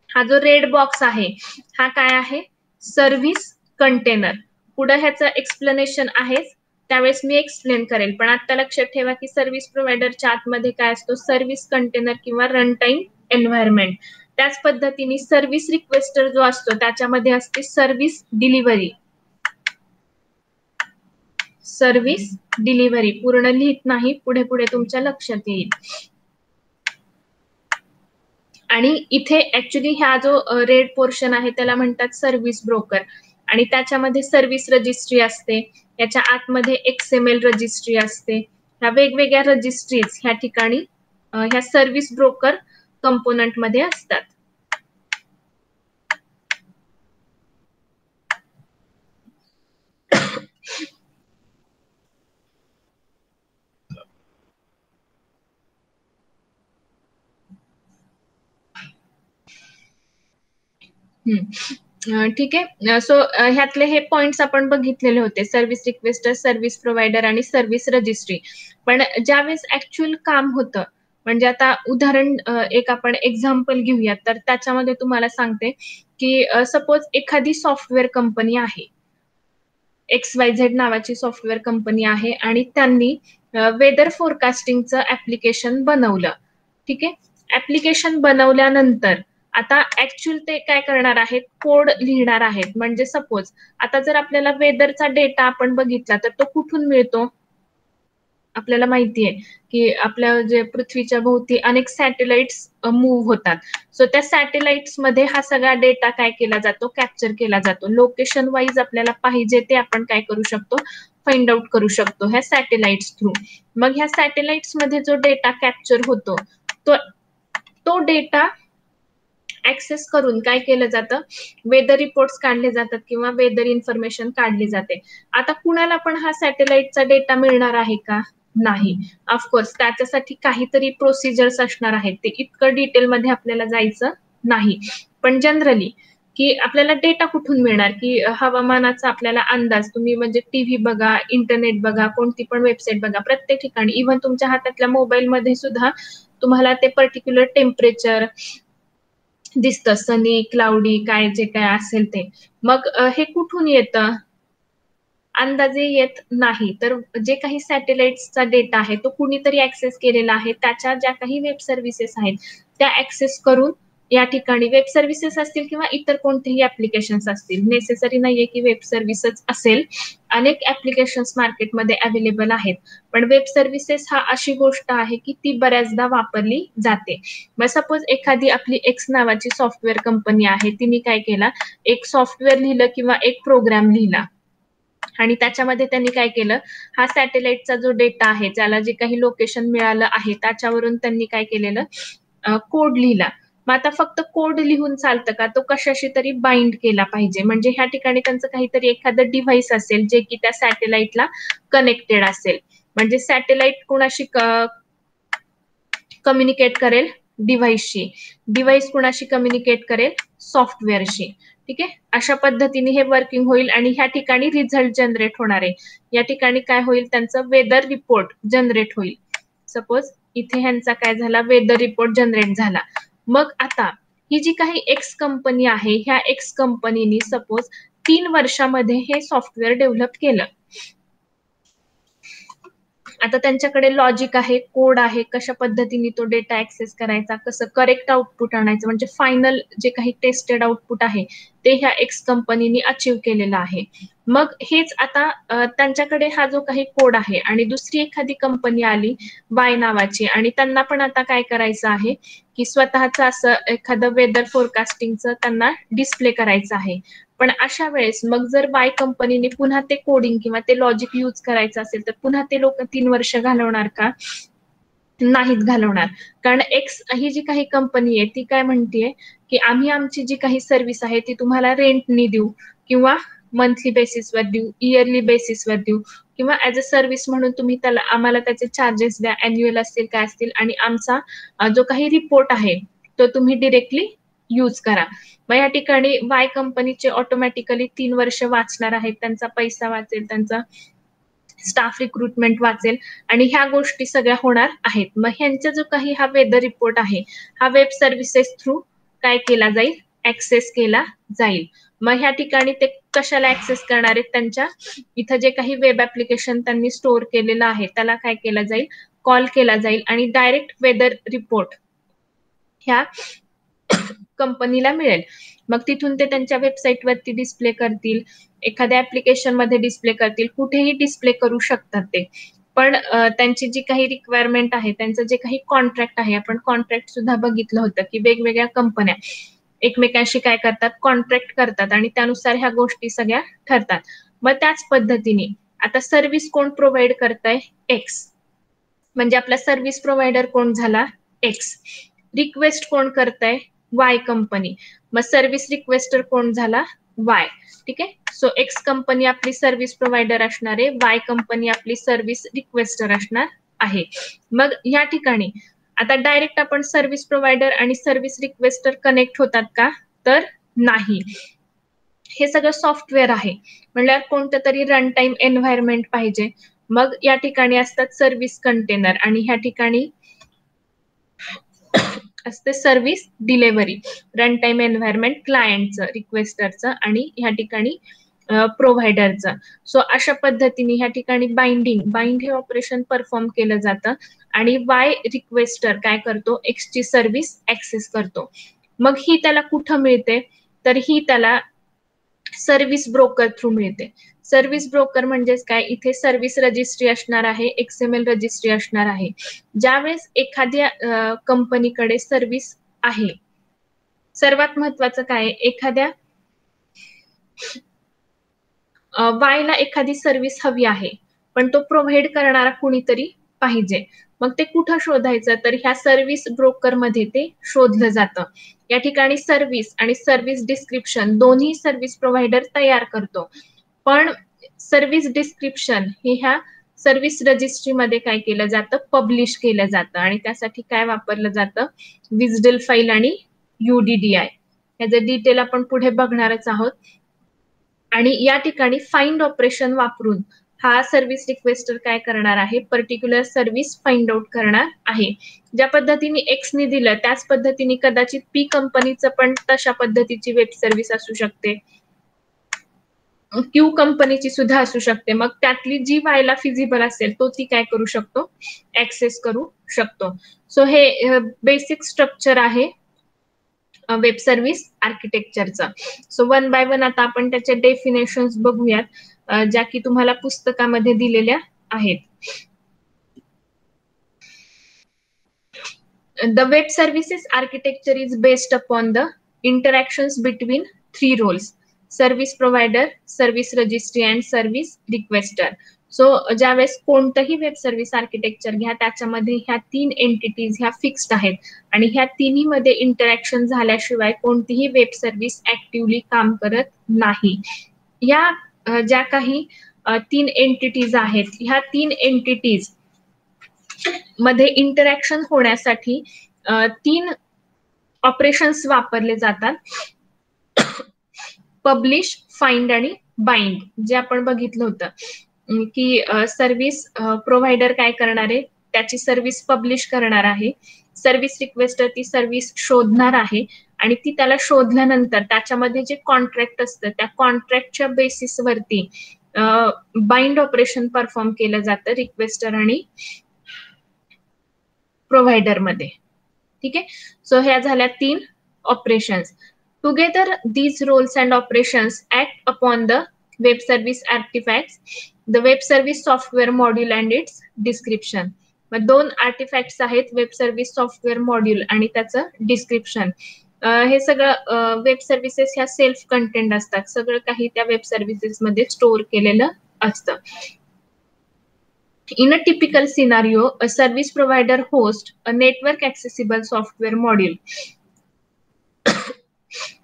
हा जो रेड बॉक्स आहे हा काय आहे, सर्व्हिस कंटेनर. पुढे ह्याचं एक्सप्लेनेशन आहे, त्यावेळेस मी एक्सप्लेन करेल. पण आता लक्षात ठेवा की सर्व्हिस प्रोव्हायडरच्या आतमध्ये काय असतो, सर्व्हिस कंटेनर किंवा रन टाइम एन्व्हायरमेंट. त्याच पद्धतीने सर्व्हिस रिक्वेस्टर जो असतो त्याच्यामध्ये असते सर्व्हिस डिलिव्हरी. सर्व्हिस डिलिव्हरी पूर्ण लिहित नाही, पुढे पुढे तुमच्या लक्षात येईल. आणि इथे ऍक्च्युली ह्या जो रेड पोर्शन आहे त्याला म्हणतात सर्व्हिस ब्रोकर. आणि त्याच्यामध्ये सर्व्हिस रजिस्ट्री असते, याच्या आतमध्ये XML रजिस्ट्री असते. ह्या वेगवेगळ्या रजिस्ट्रीज ह्या ठिकाणी ह्या सर्व्हिस ब्रोकर कंपोनंट मध्ये असतात. ठीक आहे. सो ह्यातले हे पॉइंट्स आपण बघितलेले होते, सर्व्हिस रिक्वेस्टर, सर्व्हिस प्रोव्हायडर आणि सर्व्हिस रजिस्ट्री. पण ज्यावेळेस ऍक्च्युअल काम होतं, म्हणजे आता उदाहरण एक आपण एक्झाम्पल घेऊयात, तर त्याच्यामध्ये तुम्हाला सांगते की सपोज एखादी सॉफ्टवेअर कंपनी आहे, XYZ नावाची सॉफ्टवेअर कंपनी आहे आणि त्यांनी वेदर फोरकास्टिंगचं ऍप्लिकेशन बनवलं. ठीक आहे, ऍप्लिकेशन बनवल्यानंतर आता ऍक्च्युअल ते काय करणार आहेत, कोड लिहिणार आहेत. म्हणजे सपोज आता जर आपल्याला वेदरचा डेटा आपण बघितला तर तो कुठून मिळतो, आपल्याला माहितीये की आपल्या जे पृथ्वीच्या भोवती अनेक सॅटेलाइट्स मूव्ह होतात. सो त्या सॅटेलाइट्स मध्ये हा सगळा डेटा काय केला जातो, कॅप्चर केला जातो. लोकेशन वाईज आपल्याला पाहिजे ते आपण काय करू शकतो, फाइंड आउट करू शकतो ह्या सॅटेलाइट्स थ्रू. मग ह्या सॅटेलाइट्स मध्ये जो डेटा कॅप्चर होतो तो डेटा ऍक्सेस करून काय केलं जातं, वेदर रिपोर्ट्स काढले जातात किंवा वेदर इन्फॉर्मेशन काढली जाते. आता कुणाला पण हा सॅटेलाइटचा डेटा मिळणार आहे का, नाही. ऑफकोर्स त्याच्यासाठी काहीतरी प्रोसिजर्स असणार आहेत, ते इतकं डिटेलमध्ये आपल्याला जायचं नाही. पण जनरली की आपल्याला डेटा कुठून मिळणार, की हवामानाचा आपल्याला अंदाज, तुम्ही म्हणजे टीव्ही बघा, इंटरनेट बघा, कोणती पण वेबसाईट बघा, प्रत्येक ठिकाणी इव्हन तुमच्या हातातल्या मोबाईल मध्ये सुद्धा तुम्हाला ते पर्टिक्युलर टेम्परेचर दिसतं, सनी, क्लाउडी, काय जे काय असेल ते. मग हे कुठून येतं, अंदाजे येत नाही. तर जे काही सॅटेलाइट्सचा डेटा आहे तो कुणीतरी ऍक्सेस केलेला आहे, त्याच्या ज्या काही वेब सर्व्हिसेस आहेत त्या ऍक्सेस करून या ठिकाणी, वेब सर्व्हिसेस असतील किंवा इतर कोणतेही ऍप्लिकेशन्स असतील, नेसेसरी नाहीये की वेब सर्व्हिसच असेल, अनेक ऍप्लिकेशन्स मार्केटमध्ये अवेलेबल आहेत. पण वेब सर्व्हिसेस हा अशी गोष्ट आहे की ती बऱ्याचदा वापरली जाते. मग सपोज एखादी आपली एक्स नावाची सॉफ्टवेअर कंपनी आहे, तिने काय केला, एक सॉफ्टवेअर लिहिलं किंवा एक प्रोग्राम लिहिला आणि त्याच्यामध्ये त्यांनी काय केलं, हा सॅटेलाइटचा जो डेटा आहे, ज्याला जे काही लोकेशन मिळालं आहे त्याच्यावरून त्यांनी काय केलेलं, कोड लिहिला. मग आता फक्त कोड लिहून चालतं का, तो कशाशी तरी बाइंड केला पाहिजे. म्हणजे ह्या ठिकाणी त्यांचं काहीतरी एखादं डिव्हाइस असेल जे की त्या सॅटेलाइटला कनेक्टेड असेल. म्हणजे सॅटेलाइट कोणाशी कम्युनिकेट करेल, डिव्हाइसशी. डिव्हाइस कोणाशी कम्युनिकेट करेल, सॉफ्टवेअरशी. ठीक आहे, अशा पद्धतीने हे वर्किंग होईल आणि ह्या ठिकाणी रिझल्ट जनरेट होणार आहे. या ठिकाणी काय होईल, त्यांचं वेदर रिपोर्ट जनरेट होईल. सपोज इथे ह्यांचा काय झाला, वेदर रिपोर्ट जनरेट झाला. मग आता ही जी काही एक्स कंपनी आहे, ह्या एक्स कंपनीने सपोज 3 वर्षामध्ये हे सॉफ्टवेअर डेव्हलप केलं. आता त्यांच्याकडे लॉजिक आहे, कोड आहे, कशा पद्धतीने तो डेटा ऍक्सेस करायचा, कसं करेक्ट आउटपुट आणायचं, म्हणजे फायनल जे काही टेस्टेड आउटपुट आहे ते ह्या एक्स कंपनीने अचीव्ह केलेलं आहे. मग हेच आता त्यांच्याकडे हा जो काही कोड आहे आणि दुसरी एखादी कंपनी आली वाय नावाची आणि त्यांना पण आता काय करायचं आहे की स्वतःचं असं एखादं वेदर फोरकास्टिंगचं त्यांना डिस्प्ले करायचं आहे. पण अशा वेळेस मग जर वाय कंपनीने पुन्हा ते कोडिंग किंवा ते लॉजिक यूज करायचं असेल तर पुन्हा ते लोक 3 वर्ष घालवणार का? नाहीत घालवणार. कारण एक्स ही जी काही कंपनी आहे ती काय म्हणतेय की आम्ही आमची जी काही सर्व्हिस आहे ती तुम्हाला रेंटनी देऊ किंवा मंथली बेसिसवर देऊ, इयरली बेसिसवर देऊ किंवा ऍज अ सर्व्हिस म्हणून तुम्ही त्याला आम्हाला त्याचे चार्जेस द्या, अॅन्युअल असतील काय असतील आणि आमचा जो काही रिपोर्ट आहे तो तुम्ही डिरेक्टली यूज करा. मग या ठिकाणी वाय कंपनीचे ऑटोमॅटिकली 3 वर्ष वाचणार आहेत, त्यांचा पैसा वाचेल, त्यांचा स्टाफ रिक्रुटमेंट वाचेल आणि ह्या गोष्टी सगळ्या होणार आहेत. मग ह्यांचा जो काही हा वेदर रिपोर्ट आहे हा वेब सर्व्हिसेस थ्रू काय केला जाईल? ऍक्सेस केला जाईल. मग ह्या ठिकाणी ते कशाला ऍक्सेस करणार आहेत? त्यांच्या इथं जे काही वेब ऍप्लिकेशन त्यांनी स्टोअर केलेलं आहे त्याला काय केलं जाईल? कॉल केला जाईल आणि डायरेक्ट वेदर रिपोर्ट ह्या कंपनीला मिळेल. मग तिथून ते त्यांच्या वेबसाईटवरती डिस्प्ले करतील, एखाद्या ऍप्लिकेशन मध्ये डिस्प्ले करतील, कुठेही डिस्प्ले करू शकतात ते. पण त्यांची जी काही रिक्वायरमेंट आहे, त्यांचं जे काही कॉन्ट्रॅक्ट आहे, आपण कॉन्ट्रॅक्ट सुद्धा बघितलं होतं की वेगवेगळ्या कंपन्या एकमेकांशी काय करतात? कॉन्ट्रॅक्ट करतात आणि त्यानुसार ह्या गोष्टी सगळ्या ठरतात. मग त्याच पद्धतीने आता सर्व्हिस कोण प्रोव्हाइड करताय? एक्स. म्हणजे आपला सर्व्हिस प्रोव्हायडर कोण झाला? एक्स. रिक्वेस्ट कोण करताय? Y company. मग सर्व्हिस रिक्वेस्टर कोण झाला? वाय. ठीक आहे. सो एक्स कंपनी आपली सर्व्हिस प्रोव्हायडर असणार आहे, वाय कंपनी आपली सर्व्हिस रिक्वेस्टर असणार आहे. मग या ठिकाणी आता डायरेक्ट आपण सर्व्हिस प्रोव्हायडर आणि सर्व्हिस रिक्वेस्टर कनेक्ट होतात का? तर नाही. हे सगळं सॉफ्टवेअर आहे म्हणल्यावर कोणतं तरी रन टाइम एन्व्हायरमेंट पाहिजे. मग या ठिकाणी असतात सर्व्हिस कंटेनर आणि ह्या ठिकाणी असते service delivery, run time environment क्लायंटचं, रिक्वेस्टरचं आणि ह्या ठिकाणी प्रोव्हायडरचं. सो अशा पद्धतीने ह्या ठिकाणी बाइंड हे ऑपरेशन परफॉर्म केलं जातं आणि वाय रिक्वेस्टर काय करतो? एक्सची सर्व्हिस ऍक्सेस करतो. मग ही त्याला कुठं मिळते? तर ही त्याला सर्व्हिस ब्रोकर थ्रू मिळते. सर्व्हिस ब्रोकर म्हणजेच काय? इथे सर्व्हिस रजिस्ट्री असणार आहे, एक्सएमएल रजिस्ट्री असणार आहे. ज्यावेळेस एखाद्या कंपनीकडे सर्व्हिस आहे, सर्वात महत्वाचं काय? एखाद्या वायला एखादी सर्व्हिस हवी आहे पण तो प्रोव्हाइड करणारा कुणीतरी पाहिजे. मग ते कुठं शोधायचं? तर ह्या सर्व्हिस ब्रोकर मध्ये ते शोधलं जातं. या ठिकाणी सर्व्हिस आणि सर्व्हिस डिस्क्रिप्शन दोन्ही सर्व्हिस प्रोव्हायडर तयार करतो. पण सर्व्हिस डिस्क्रिप्शन हे ह्या सर्व्हिस रजिस्ट्री मध्ये काय केलं जातं? पब्लिश केलं जातं आणि त्यासाठी काय वापरलं जातं? विजडल फाईल आणि UDDI. याचं डिटेल आपण पुढे बघणारच आहोत. आणि या ठिकाणी फाइंड ऑपरेशन वापरून हा सर्व्हिस रिक्वेस्टर काय करणार आहे? पर्टिक्युलर सर्व्हिस फाइंड आउट करणार आहे. ज्या पद्धतीने एक्सने दिलं त्याच पद्धतीने कदाचित पी कंपनीचं पण तशा पद्धतीची वेब सर्व्हिस असू शकते, क्यू कंपनीची सुद्धा असू शकते. मग त्यातली जी वायला फिजिबल असेल तो ती काय करू शकतो? ऍक्सेस करू शकतो. सो हे बेसिक स्ट्रक्चर आहे वेब सर्व्हिस आर्किटेक्चरचं. सो वन बाय वन आता आपण त्याचे डेफिनेशन्स बघूयात, ज्या की तुम्हाला पुस्तकामध्ये दिलेल्या आहेत. The web services architecture is based upon the interactions between 3 roles: service provider, service registry and service requester. So ज्यावेळेस कोणतंही वेब सर्व्हिस आर्किटेक्चर घ्या त्याच्यामध्ये ह्या 3 एंटिटीज ह्या फिक्स्ड आहेत आणि ह्या तिन्ही मध्ये इंटरॅक्शन झाल्याशिवाय कोणतीही वेब सर्व्हिस ऍक्टिव्हली काम करत नाही. या ज्या काही 3 एंटिटीज आहेत ह्या 3 एंटिटीज मध्ये इंटरॅक्शन होण्यासाठी 3 ऑपरेशन्स वापरले जातात: पब्लिश, फाइंड आणि बाइंड. जे आपण बघितलं होतं की सर्व्हिस प्रोव्हायडर काय करणार आहे? त्याची सर्व्हिस पब्लिश करणार आहे. सर्व्हिस रिक्वेस्टर ती सर्व्हिस शोधणार आहे आणि ती त्याला शोधल्यानंतर त्याच्यामध्ये जे कॉन्ट्रॅक्ट असतं त्या कॉन्ट्रॅक्टच्या बेसिसवरती बाइंड ऑपरेशन परफॉर्म केलं जातं रिक्वेस्टर आणि प्रोव्हायडर मध्ये. ठीक आहे. सो ह्या झाल्या 3 operations. Together these roles and operations act upon the web service artefacts, the web service software module and it's description. मग 2 आर्टिफॅक्ट्स आहेत, वेब सर्व्हिस सॉफ्टवेअर मॉड्यूल आणि त्याचं डिस्क्रिप्शन. हे सगळं वेब सर्व्हिसेस ह्या सेल्फ कंटेंट असतात, सगळं काही त्या वेब सर्व्हिसेस मध्ये स्टोअर केलेलं असतं. In a typical scenario, a service provider hosts a network accessible software module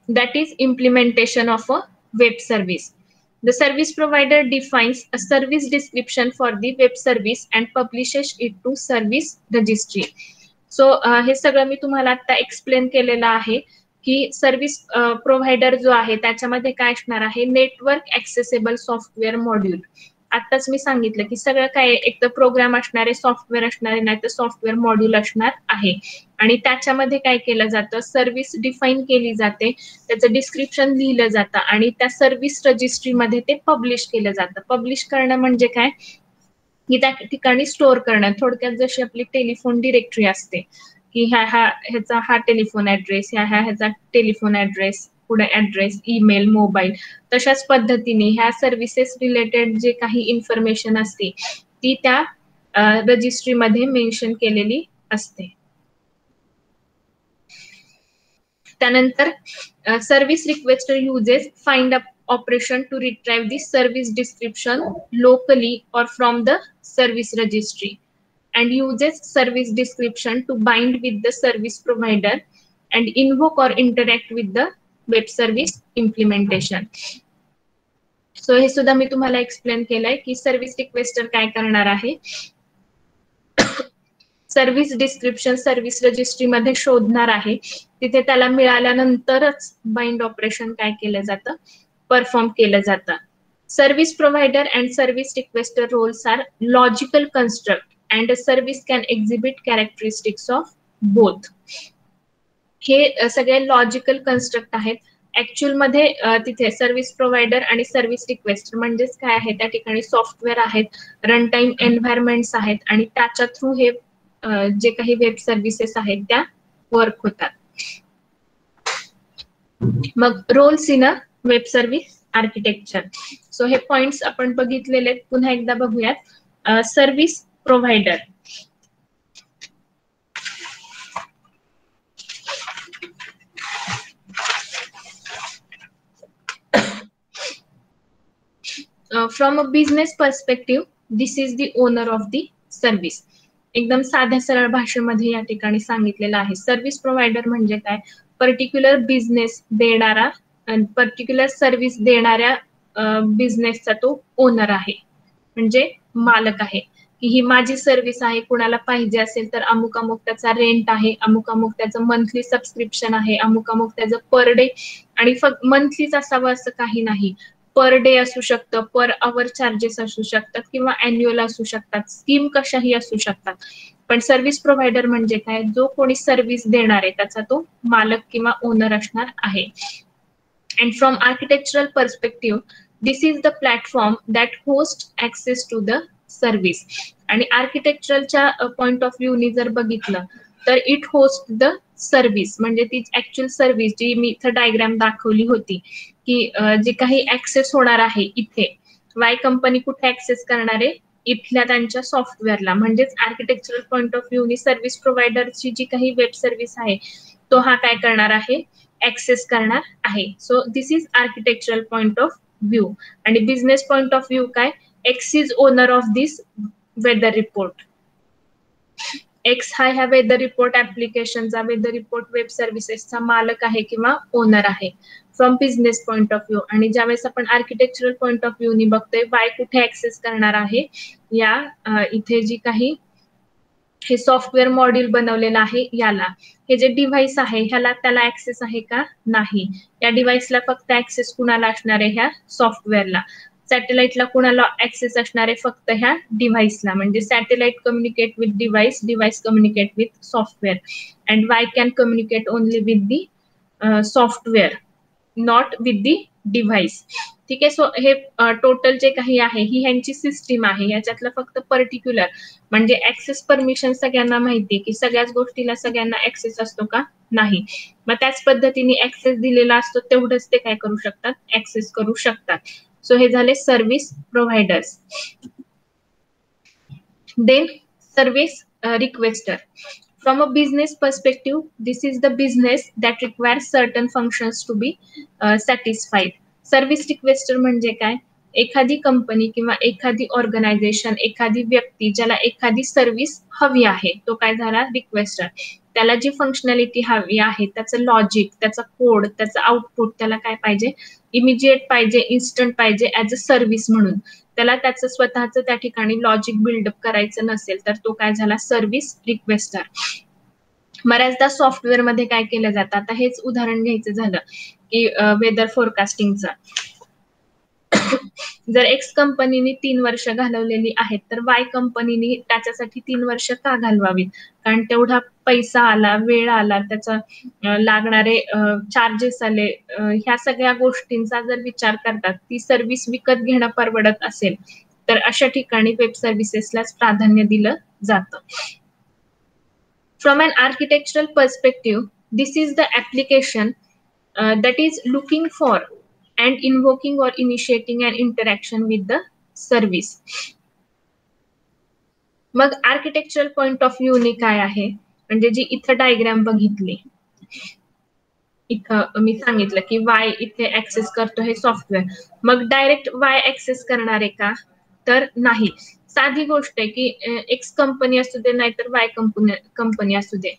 that is implementation of a web service. The service provider defines a service description for the web service and publishes it to service registry. So हे सगळं मी तुम्हाला आता explain केलेलं आहे की service provider जो आहे त्याच्यामध्ये काय असणार आहे, नेटवर्क ऍक्सेसेबल सॉफ्टवेअर मॉड्यूल. आताच मी सांगितलं की सगळं काय, एक तर प्रोग्राम असणारे, सॉफ्टवेअर असणारे, नाही तर सॉफ्टवेअर मॉड्यूल असणार आहे. आणि त्याच्यामध्ये काय केलं जातं, सर्व्हिस डिफाईन केली जाते, त्याचं डिस्क्रिप्शन लिहिलं जातं आणि त्या सर्व्हिस रजिस्ट्रीमध्ये ते पब्लिश केलं जातं. पब्लिश करणं म्हणजे काय की त्या ठिकाणी स्टोअर करणं. थोडक्यात जशी आपली टेलिफोन डिरेक्टरी असते की ह्याचा हा टेलिफोन ऍड्रेस, ह्याचा टेलिफोन ऍड्रेस, पुढे ऍड्रेस, ईमेल, मोबाईल, तशाच पद्धतीने ह्या सर्व्हिसेस रिलेटेड जे काही इन्फॉर्मेशन असते ती त्या रजिस्ट्रीमध्ये मेन्शन केलेली असते. त्यानंतर service requester uses find up operation to retrieve the service description locally or from the service registry and uses service description to bind with the service provider and invoke or interact with the web service implementation. So हे सुद्धा मी तुम्हाला explain केलंय की service requester काय करणार आहे, service description service registry मध्ये शोधणार आहे, तिथे त्याला मिळाल्यानंतरच बाइंड ऑपरेशन काय केलं जातं, परफॉर्म केलं जातं. Service provider and service requester roles are logical construct and a service can exhibit characteristics of both. हे सगळे लॉजिकल कन्स्ट्रक्ट आहेत. ऍक्च्युअल मध्ये तिथे सर्व्हिस प्रोव्हायडर आणि सर्व्हिस रिक्वेस्टर म्हणजेच काय आहे, त्या ठिकाणी सॉफ्टवेअर आहेत, रन टाइम एन्व्हायरमेंट्स आहेत आणि त्याच्या थ्रू हे जे काही वेब सर्व्हिसेस आहेत त्या वर्क होतात. मग roles in a web service architecture. So हे पॉइंट्स आपण बघितलेले, पुन्हा एकदा बघूयात. Service provider, from a business perspective this is the owner of the service. एकदम साध्या सरळ भाषेमध्ये या ठिकाणी सांगितलेलं आहे. सर्व्हिस प्रोव्हायडर म्हणजे काय, पर्टिक्युलर बिझनेस देणारा, पर्टिक्युलर सर्व्हिस देणाऱ्या बिझनेसचा तो ओनर आहे, म्हणजे मालक आहे. की ही माझी सर्व्हिस आहे, कुणाला पाहिजे असेल तर अमुक अमुक त्याचा रेंट आहे, अमुक अमुक त्याचं मंथली सबस्क्रिप्शन आहे, अमुक अमुक त्याचं पर डे, आणि फक्त मंथलीच असावं असं काही नाही, पर डे असू शकतं, पर आवर चार्जेस असू शकतात किंवा अॅन्युअल असू शकतात, स्कीम कशाही असू शकतात. पण सर्व्हिस प्रोव्हायडर म्हणजे काय, जो कोणी सर्व्हिस देणार आहे त्याचा तो मालक किंवा ओनर असणार आहे. And from architectural perspective this is the platform that host access to the service. आणि आर्किटेक्चरलच्या पॉइंट ऑफ व्ह्यूनी जर बघितलं तर इट होस्ट द सर्व्हिस, म्हणजे ती ऍक्च्युअल सर्व्हिस जी मी इथं डायग्राम दाखवली होती की जे काही ऍक्सेस होणार आहे इथे, वाय कंपनी कुठे ऍक्सेस करणार आहे, इथल्या त्यांच्या सॉफ्टवेअरला. म्हणजेच आर्किटेक्चरल पॉइंट ऑफ व्ह्यूनी सर्व्हिस प्रोव्हायडरची जी काही वेब सर्व्हिस आहे तो हा काय करणार आहे, ऍक्सेस करणार आहे. So this is architectural point of view. आणि बिझनेस पॉइंट ऑफ व्ह्यू काय, X is owner of this weather report. X हा ह्या वेदर रिपोर्ट ऍप्लिकेशनचा, वेदर रिपोर्ट वेब सर्व्हिसेसचा मालक आहे किंवा ओनर आहे from business point of view. आणि ज्यावेळेस आपण आर्किटेक्चरल पॉइंट ऑफ व्ह्यूनी बघतोय, वाय कुठे ऍक्सेस करणार आहे, या इथे जी काही हे सॉफ्टवेअर मॉड्यूल बनवलेलं आहे याला, हे जे डिव्हाइस आहे ह्याला त्याला ऍक्सेस आहे का, नाही. या डिव्हाइसला फक्त ऍक्सेस कुणाला असणार आहे, ह्या सॉफ्टवेअरला. सॅटेलाइटला कुणाला ऍक्सेस असणार आहे, फक्त ह्या डिव्हाइसला. म्हणजे satellite communicate with device, device communicate with software, and Y can communicate only with the software, not with the device. ठीक आहे. सो हे टोटल जे काही आहे ही ह्यांची सिस्टीम आहे. याच्यातलं फक्त पर्टिक्युलर म्हणजे ऍक्सेस परमिशन सगळ्यांना माहिती की सगळ्याच गोष्टीला सगळ्यांना ऍक्सेस असतो का, नाही. मग त्याच पद्धतीने ऍक्सेस दिलेला असतो तेवढंच ते काय करू शकतात, ऍक्सेस करू शकतात. सो हे झाले service providers. Then service requester. From a business perspective, this is the business that requires certain functions to be satisfied. Service requester म्हणजे काय? एखादी कंपनी किंवा एखादी ऑर्गनायझेशन, एखादी व्यक्ती ज्याला एखादी सर्व्हिस हवी आहे, तो काय झाला? रिक्वेस्टर. त्याला जी फंक्शनॅलिटी हवी आहे, त्याचं लॉजिक, त्याचा कोड, त्याचं आउटपुट त्याला काय पाहिजे? इमिजिएट पाहिजे, इन्स्टंट पाहिजे ऍज अ सर्व्हिस म्हणून. त्याला त्याचं स्वतःचं त्या ठिकाणी लॉजिक बिल्डअप करायचं नसेल तर तो काय झाला? Service requester. बऱ्याचदा सॉफ्टवेअर मध्ये काय केलं जातं, आता हेच उदाहरण घ्यायचं झालं की वेदर फोरकास्टिंगचं. जर एक्स कंपनीने 3 वर्ष घालवलेली आहेत तर वाय कंपनीने त्याच्यासाठी 3 वर्ष का घालवावीत? कारण तेवढा पैसा आला, वेळ आला, त्याचा लागणारे चार्जेस आले, ह्या सगळ्या गोष्टींचा जर विचार करतात ती सर्व्हिस विकत घेणं परवडत असेल तर अशा ठिकाणी वेब सर्व्हिसेसलाच प्राधान्य दिलं जातं. From an architectural perspective, this is the application that is looking for and invoking or initiating an interaction with the service. मग आर्किटेक्चरल पॉइंट ऑफ व्ह्यू ने काय आहे? म्हणजे जी इथं डायग्राम बघितली, इथं मी सांगितलं की वाय इथे ऍक्सेस करतो हे सॉफ्टवेअर. मग डायरेक्ट वाय ऍक्सेस करणार आहे का? तर नाही. साधी गोष्ट आहे की एक्स कंपनी असू दे नाहीतर वाय कंपनी असू दे,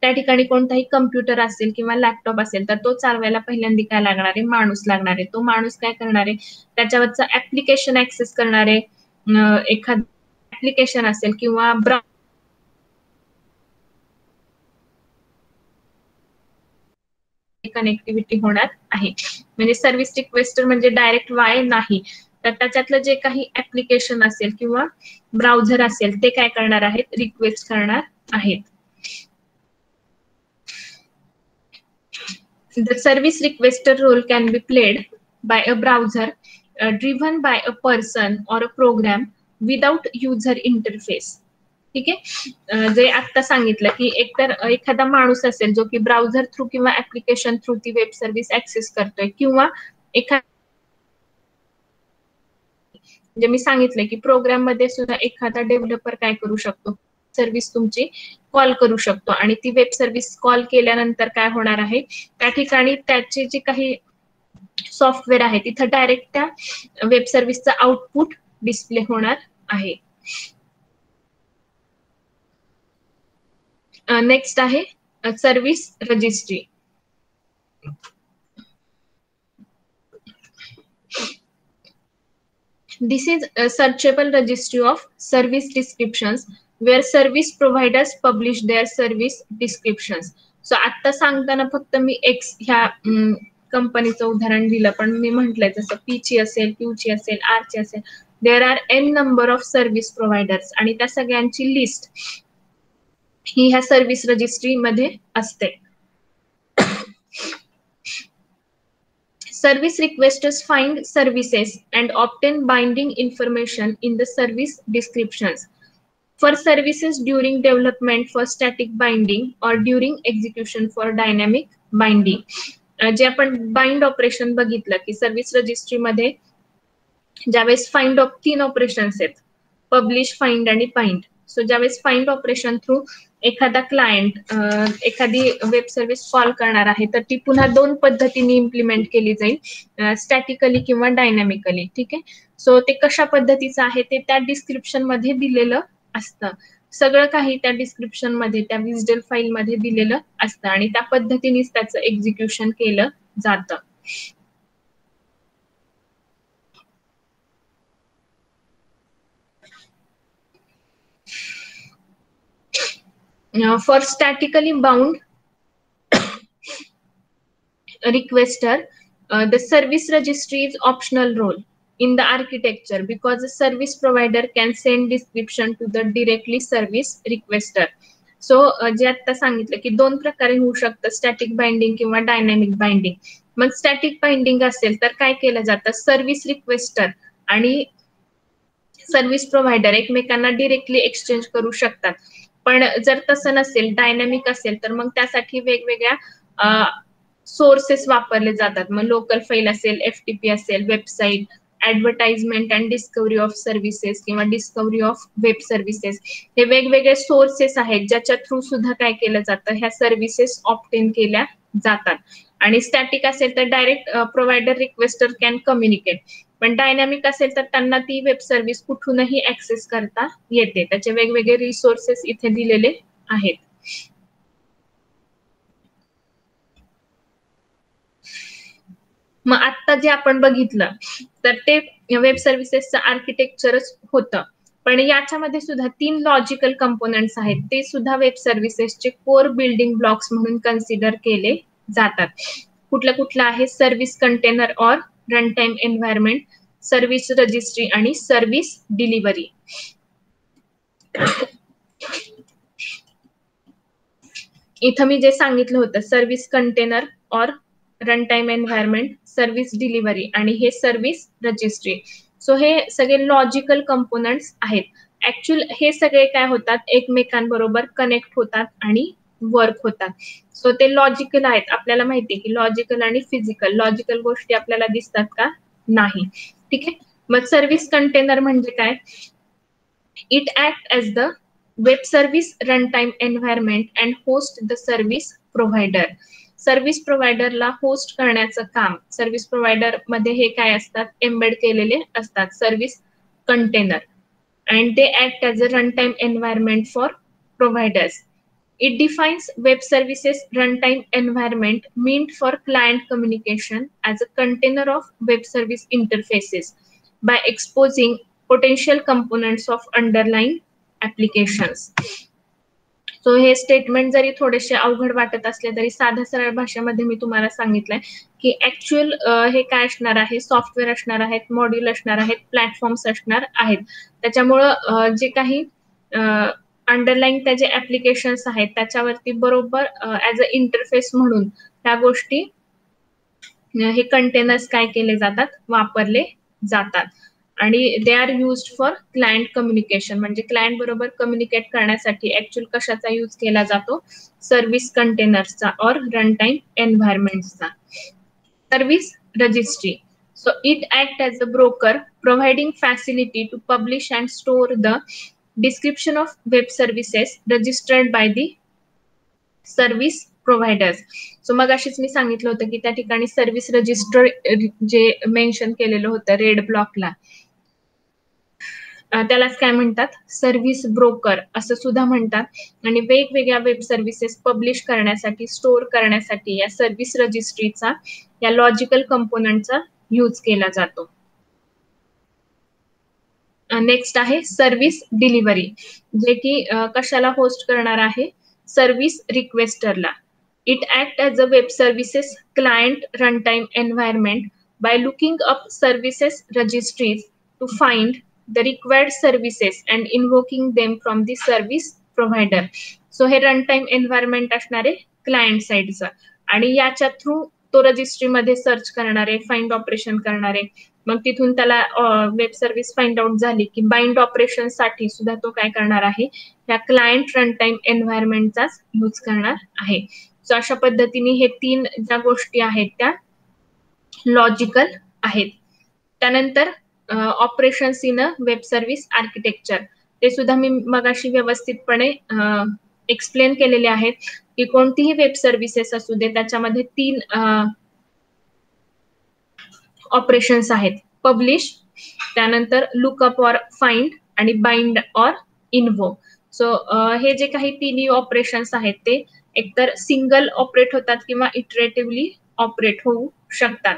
त्या ठिकाणी कोणताही कम्प्युटर असेल किंवा लॅपटॉप असेल तर तो चालवायला पहिल्यांदा काय लागणार आहे? माणूस लागणार आहे. तो माणूस काय करणार आहे? त्याच्यावरचं ऍप्लिकेशन ऍक्सेस करणार आहे. एखादं ऍप्लिकेशन असेल किंवा कनेक्टिव्हिटी होणार आहे. म्हणजे सर्व्हिस रिक्वेस्टर म्हणजे डायरेक्ट वाय नाही, तर त्याच्यातलं जे काही ऍप्लिकेशन असेल किंवा ब्राउझर असेल ते काय करणार आहेत? रिक्वेस्ट करणार आहेत. The service requester role can be played by a browser driven by a person or a program without user interface. ठीक आहे. जे आता सांगितलं की एकतर एखादा माणूस असेल जो की ब्राउझर थ्रू किंवा ऍप्लिकेशन थ्रू ती वेब सर्व्हिस ऍक्सेस करतोय, किंवा म्हणजे मी सांगितलं की प्रोग्राम मध्ये सुद्धा एखादा डेव्हलपर काय करू शकतो? सर्व्हिस तुमची कॉल करू शकतो आणि ती वेब सर्व्हिस कॉल केल्यानंतर काय होणार आहे? त्या ठिकाणी त्याचे जे काही सॉफ्टवेअर आहे तिथं डायरेक्ट त्या वेब सर्व्हिसचा आउटपुट डिस्प्ले होणार आहे. नेक्स्ट आहे service registry. This is a searchable registry of service descriptions where service providers publish their service descriptions. So आता सांगताना फक्त मी एक्स ह्या कंपनीचं उदाहरण दिलं, पण मी म्हटलंय जसं पी ची असेल, क्यू ची असेल, आर ची असेल, there are n number of service providers आणि त्या सगळ्यांची लिस्ट ही ह्या सर्व्हिस रजिस्ट्री मध्ये असते. Service requesters find services and obtain binding information in the service descriptions. For services during development for static binding or during execution for dynamic binding. जे आपण bind operation बघितलं की सर्व्हिस रजिस्ट्री मध्ये ज्यावेळेस find 3 operations आहेत, publish, find आणि bind. So ज्यावेळेस find operation through एखादा क्लायंट एखादी वेब सर्व्हिस कॉल करणार आहे तर ती पुन्हा 2 पद्धतीने इम्प्लिमेंट केली जाईल, स्टॅटिकली किंवा डायनॅमिकली. ठीक आहे. सो ते कशा पद्धतीचं आहे ते त्या डिस्क्रिप्शन मध्ये दिलेलं असतं. सगळं काही त्या डिस्क्रिप्शन मध्ये, त्या विजडल फाईल मध्ये दिलेलं असतं आणि त्या पद्धतीनेच त्याचं एक्झिक्युशन केलं जातं. For statically bound requester, the service registry is optional role in the architecture because the service provider can send description to the directly service requester. So जे आता सांगितलं की 2 प्रकारे होऊ शकतं, स्टॅटिक बाइंडिंग किंवा डायनॅमिक बाइंडिंग. मग स्टॅटिक बाइंडिंग असेल तर काय केलं जातं? सर्व्हिस रिक्वेस्टर आणि सर्व्हिस प्रोव्हायडर एकमेकांना डिरेक्टली एक्सचेंज करू शकतात. पण जर तसं नसेल, डायनॅमिक असेल तर मग त्यासाठी वेगवेगळ्या सोर्सेस वापरले जातात. मग लोकल फाईल असेल, FTP असेल, website, advertisement and discovery of services किंवा डिस्कव्हरी ऑफ वेब सर्व्हिसेस, हे वेगवेगळे सोर्सेस आहेत ज्याच्या थ्रू सुद्धा काय केलं जातं, ह्या सर्व्हिसेस ऑब्टेन केल्या जातात. आणि स्टॅटिक असेल तर direct provider requester can communicate, पण डायनॅमिक असेल तर त्यांना ती वेब सर्व्हिस कुठूनही ऍक्सेस करता येते. त्याचे वेगवेगळे रिसोर्सेस इथे दिलेले आहेत. मग आता जे आपण बघितलं तर ते वेब सर्व्हिसेसचं आर्किटेक्चरच होतं, पण याच्यामध्ये सुद्धा 3 लॉजिकल कंपोनेंट्स आहेत, ते सुद्धा वेब सर्व्हिसेसचे कोर बिल्डिंग ब्लॉक्स म्हणून कन्सिडर केले जातात. कुठलं आहे? सर्व्हिस कंटेनर और run time environment, service registry आणि सर्व्हिस डिलिव्हरी. इथं मी जे सांगितलं होतं, सर्व्हिस कंटेनर और run time environment, service delivery आणि हे सर्व्हिस रजिस्ट्री. सो हे सगळे लॉजिकल कंपोनेंट्स आहेत. ऍक्च्युअल हे सगळे काय होतात, एकमेकांबरोबर कनेक्ट होतात आणि वर्क होतात. सो ते लॉजिकल आहेत. आपल्याला माहितीये की लॉजिकल आणि फिजिकल, लॉजिकल गोष्टी आपल्याला दिसतात का? नाही. ठीक आहे. मग सर्व्हिस कंटेनर म्हणजे काय? It act as the web service run time environment and host the service provider. Service प्रोव्हायडरला होस्ट करण्याचं काम, सर्व्हिस प्रोव्हायडर मध्ये हे काय असतात, एम्बेड केलेले असतात service container, and they act as a run time environment for providers. It defines web services runtime environment meant for client communication as a container of web service interfaces by exposing potential components of underlying applications. So हे statement जरी थोडेसे अवघड वाटत असले तरी साध्या सरळ भाषेमध्ये मी तुम्हाला सांगितलंय की ऍक्च्युअल हे काय असणार आहे, सॉफ्टवेअर असणार आहेत, मॉड्यूल असणार आहेत, प्लॅटफॉर्म्स असणार आहेत. त्याच्यामुळं जे काही अंडरलाईन त्याचे ऍप्लिकेशन्स आहेत त्याच्यावरती बरोबर ऍज अ इंटरफेस म्हणून त्या गोष्टी, हे कंटेनर्स काय केले जातात, वापरले जातात. आणि they are used for client communication, म्हणजे क्लायंट बरोबर कम्युनिकेट करण्यासाठी ऍक्च्युअल कशाचा यूज केला जातो, सर्व्हिस कंटेनर्सचा और रन टाइम एन्व्हायरमेंटचा. Service registry, so it act as a broker providing facility to publish and store the description of web services registered by the service providers. So मग अशीच मी सांगितलं होतं की त्या ठिकाणी सर्व्हिस रजिस्टर जे मेन्शन केलेलं होतं रेड ब्लॉकला, त्यालाच काय म्हणतात, सर्व्हिस ब्रोकर असं सुद्धा म्हणतात. आणि वेगवेगळ्या वेब सर्व्हिसेस पब्लिश करण्यासाठी, स्टोअर करण्यासाठी या सर्व्हिस रजिस्ट्रीचा, या लॉजिकल कंपोनंटचा यूज केला जातो. नेक्स्ट आहे सर्व्हिस डिलिव्हरी, जे की कशाला होस्ट करणार आहे, सर्व्हिस रिक्वेस्टरला. It act as a web services client run time environment by looking up services registries to find the required services and invoking them from the service provider. So हे run time environment असणारे client साइडचं, आणि याच्या through तो registry मध्ये search करणारे, find operation करणारे. मग तिथून त्याला वेब सर्व्हिस फाइंड आउट झाली की बाइंड ऑपरेशन साठी सुद्धा तो काय करणार आहे, या क्लायंट रन टाइम एन्व्हायरमेंटचाच यूज करणार आहे. सो अशा पद्धतीने हे 3 ज्या गोष्टी आहेत त्या लॉजिकल आहेत. त्यानंतर operations in a web service architecture, ते सुद्धा मी मगाशी व्यवस्थितपणे एक्सप्लेन केलेले आहेत की कोणतीही वेब सर्व्हिसेस असू दे त्याच्यामध्ये 3 ऑपरेशन्स आहेत, पब्लिश, त्यानंतर लुकअप ऑर फाइंड आणि बाइंड ऑर इन्व्होक. सो हे जे काही 3 ऑपरेशन्स आहेत ते एकतर सिंगल ऑपरेट होतात किंवा इटरेटिव्हली ऑपरेट होऊ शकतात.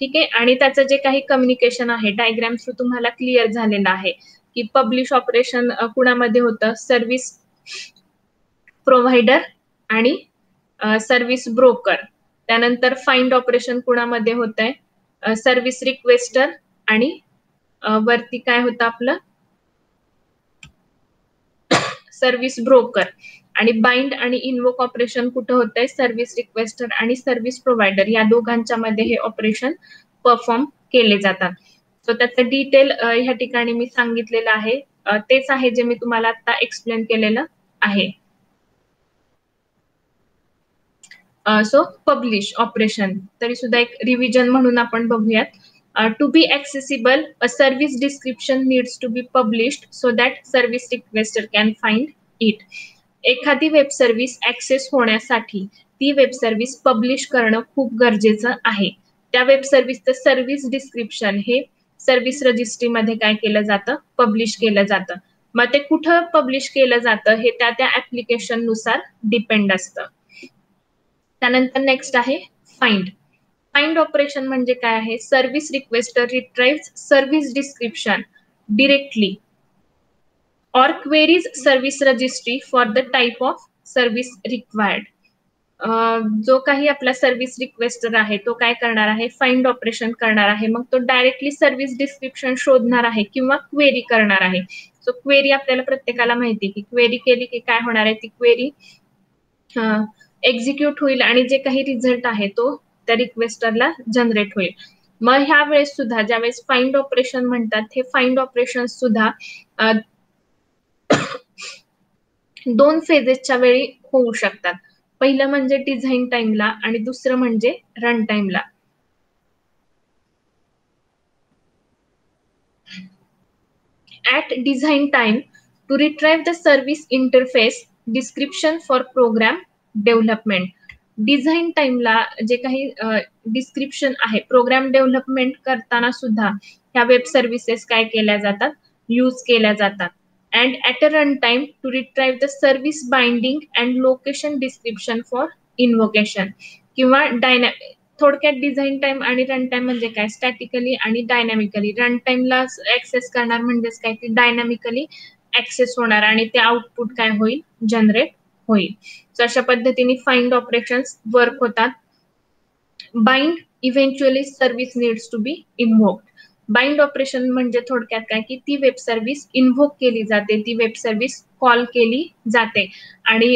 ठीक आहे. आणि त्याचं जे काही कम्युनिकेशन आहे डायग्राम थ्रू तुम्हाला क्लिअर झालेलं आहे की पब्लिश ऑपरेशन कुणामध्ये होतं, सर्व्हिस प्रोव्हायडर आणि सर्व्हिस ब्रोकर. त्यानंतर फाइंड ऑपरेशन कुणामध्ये होत आहे, सर्व्हिस रिक्वेस्टर आणि वरती काय होतं आपलं, सर्व्हिस ब्रोकर. आणि बाइंड आणि इन्वोक ऑपरेशन कुठं होतंय, सर्व्हिस रिक्वेस्टर आणि सर्व्हिस प्रोव्हायडर या दोघांच्या मध्ये हे ऑपरेशन परफॉर्म केले जातात. सो त्याचं डिटेल ह्या ठिकाणी मी सांगितलेलं आहे, तेच आहे जे मी तुम्हाला आता एक्सप्लेन केलेलं आहे. सो पब्लिश ऑपरेशन तरी सुद्धा एक रिव्हिजन म्हणून आपण बघूयात. To be accessible, a service description needs to be published so that service requester can find it. एखादी वेब सर्व्हिस ऍक्सेस होण्यासाठी ती वेब सर्व्हिस पब्लिश करणं खूप गरजेचं आहे. त्या वेब सर्व्हिसचं सर्व्हिस डिस्क्रिप्शन हे सर्व्हिस रजिस्ट्रीमध्ये काय केलं जातं, पब्लिश केलं जातं. मग ते कुठं पब्लिश केलं जातं हे त्या ऍप्लिकेशन नुसार डिपेंड असतं. त्यानंतर नेक्स्ट आहे फाइंड. फाइंड ऑपरेशन म्हणजे काय आहे, service requester retrieves service description directly और queries service registry for the type of service required. जो काही आपला सर्व्हिस रिक्वेस्टर आहे तो काय करणार आहे, फाइंड ऑपरेशन करणार आहे. मग तो डायरेक्टली सर्व्हिस डिस्क्रिप्शन शोधणार आहे किंवा क्वेरी करणार आहे. सो क्वेरी आपल्याला प्रत्येकाला माहिती की क्वेरी केली की काय होणार आहे, ती क्वेरी एक्झिक्यूट होईल आणि जे काही रिझल्ट आहे तो त्या रिक्वेस्टरला जनरेट होईल. मग ह्या वेळेस सुद्धा ज्यावेळेस फाइंड ऑपरेशन म्हणतात, हे फाइंड ऑपरेशन सुद्धा 2 फेजेसच्या वेळी होऊ शकतात. पहिलं म्हणजे डिझाईन टाइमला आणि दुसरं म्हणजे रन टाइमला. At design time, to retrieve the service interface description for program development. Design टाइमला जे काही डिस्क्रिप्शन आहे प्रोग्राम डेव्हलपमेंट करताना सुद्धा ह्या वेब सर्व्हिसेस काय केल्या जातात, यूज केल्या जातात. And at a runtime to retrieve the service binding and location description for invocation. किंवा थोडक्यात डिझाईन टाइम आणि रन टाइम म्हणजे काय, स्टॅटिकली आणि डायनॅमिकली. रन टाइमला ऍक्सेस करणार म्हणजेच काय, की डायनॅमिकली ऍक्सेस होणार आणि ते आउटपुट काय होईल, जनरेट होईल. सो अशा पद्धतीने फाइंड ऑपरेशन्स वर्क होतात. Bind, eventually service needs to be invoked. Bind operation म्हणजे थोडक्यात काय, की ती वेब सर्व्हिस इन्व्होक केली जाते, ती वेब सर्व्हिस कॉल केली जाते. आणि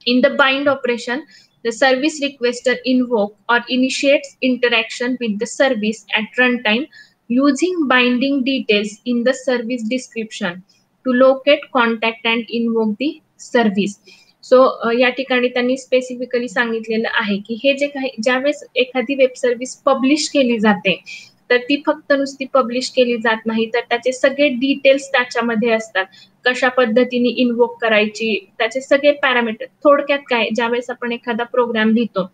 in the bind operation the service requester invoke or initiates interaction with the service at runtime using binding details in the service description to locate, contact and invoke the service. So या ठिकाणी त्यांनी specifically सांगितलेलं आहे की हे जे काही ज्यावेळेस एखादी वेब सर्व्हिस पब्लिश केली जाते तर ती फक्त नुसती पब्लिश केली जात नाही, तर त्याचे सगळे डिटेल्स त्याच्यामध्ये असतात. कशा पद्धतीने इन्व्होक करायची, त्याचे सगळे पॅरामीटर. थोडक्यात काय, ज्यावेळेस आपण एखादा प्रोग्राम लिहितो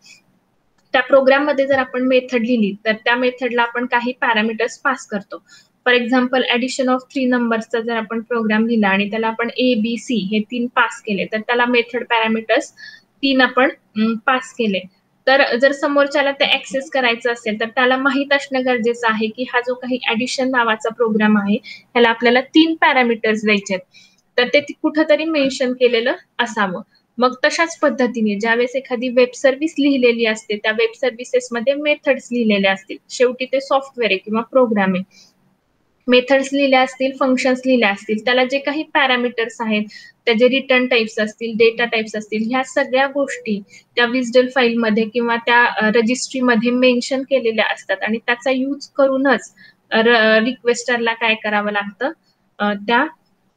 त्या प्रोग्राम मध्ये जर आपण मेथड लिहिली तर त्या मेथडला आपण काही पॅरामीटर्स पास करतो. फॉर एक्झाम्पल ऍडिशन ऑफ 3 नंबर्सचा जर आपण प्रोग्राम लिहिला आणि त्याला आपण ABC हे 3 पास केले तर त्याला मेथड पॅरामीटर्स 3 आपण पास केले. तर जर समोरच्याला ते ऍक्सेस करायचं असेल तर त्याला माहित असणं गरजेचं आहे की हा जो काही ऍडिशन नावाचा प्रोग्राम आहे ह्याला आपल्याला 3 पॅरामीटर्स द्यायचे, तर ते कुठंतरी मेन्शन केलेलं असावं. मग तशाच पद्धतीने ज्यावेळेस एखादी वेब सर्व्हिस लिहिलेली असते त्या वेब सर्व्हिसेस मध्ये मेथड्स लिहिलेले असतील. शेवटी ते सॉफ्टवेअर आहे किंवा प्रोग्राम आहे. मेथड्स लिहिल्या असतील, फंक्शन्स लिहिल्या असतील, त्याला जे काही पॅरामीटर्स आहेत, त्याचे रिटर्न टाइप्स असतील, डेटा टाइप्स असतील, ह्या सगळ्या गोष्टी त्या विजडल फाईलमध्ये किंवा त्या रजिस्ट्रीमध्ये मेन्शन केलेल्या असतात आणि त्याचा यूज करूनच रिक्वेस्टरला काय करावं लागतं, त्या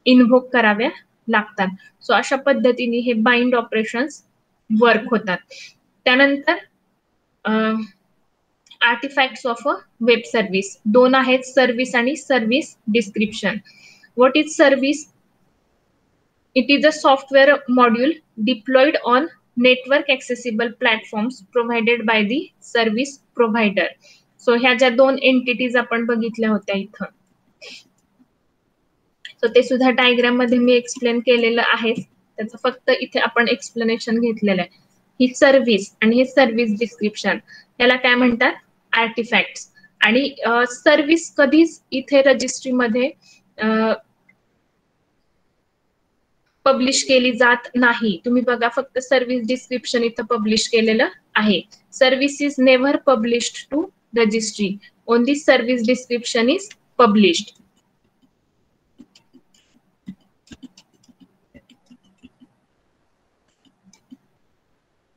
इन्व्होक कराव्या लागतात. सो अशा पद्धतीने हे बाइंड ऑपरेशन्स वर्क होतात. त्यानंतर artefacts of a web service 2 आहेत, सर्व्हिस आणि service description. What is service? It is a software module diploid on network accessible platforms provided bye the service provider. So ह्या ज्या 2 entities आपण बघितल्या होत्या इथं, सो ते सुद्धा डायग्राम मध्ये मी एक्सप्लेन केलेलं आहे. त्याचं फक्त इथे आपण एक्सप्लेनेशन घेतलेलं आहे. ही सर्व्हिस आणि हे सर्व्हिस डिस्क्रिप्शन याला काय म्हणतात, आर्टिफॅक्ट्स. आणि सर्व्हिस कधीच इथे रजिस्ट्रीमध्ये पब्लिश केली जात नाही. तुम्ही बघा फक्त सर्व्हिस डिस्क्रिप्शन इथं पब्लिश केलेलं आहे. Service is never published to registry, only service description is published.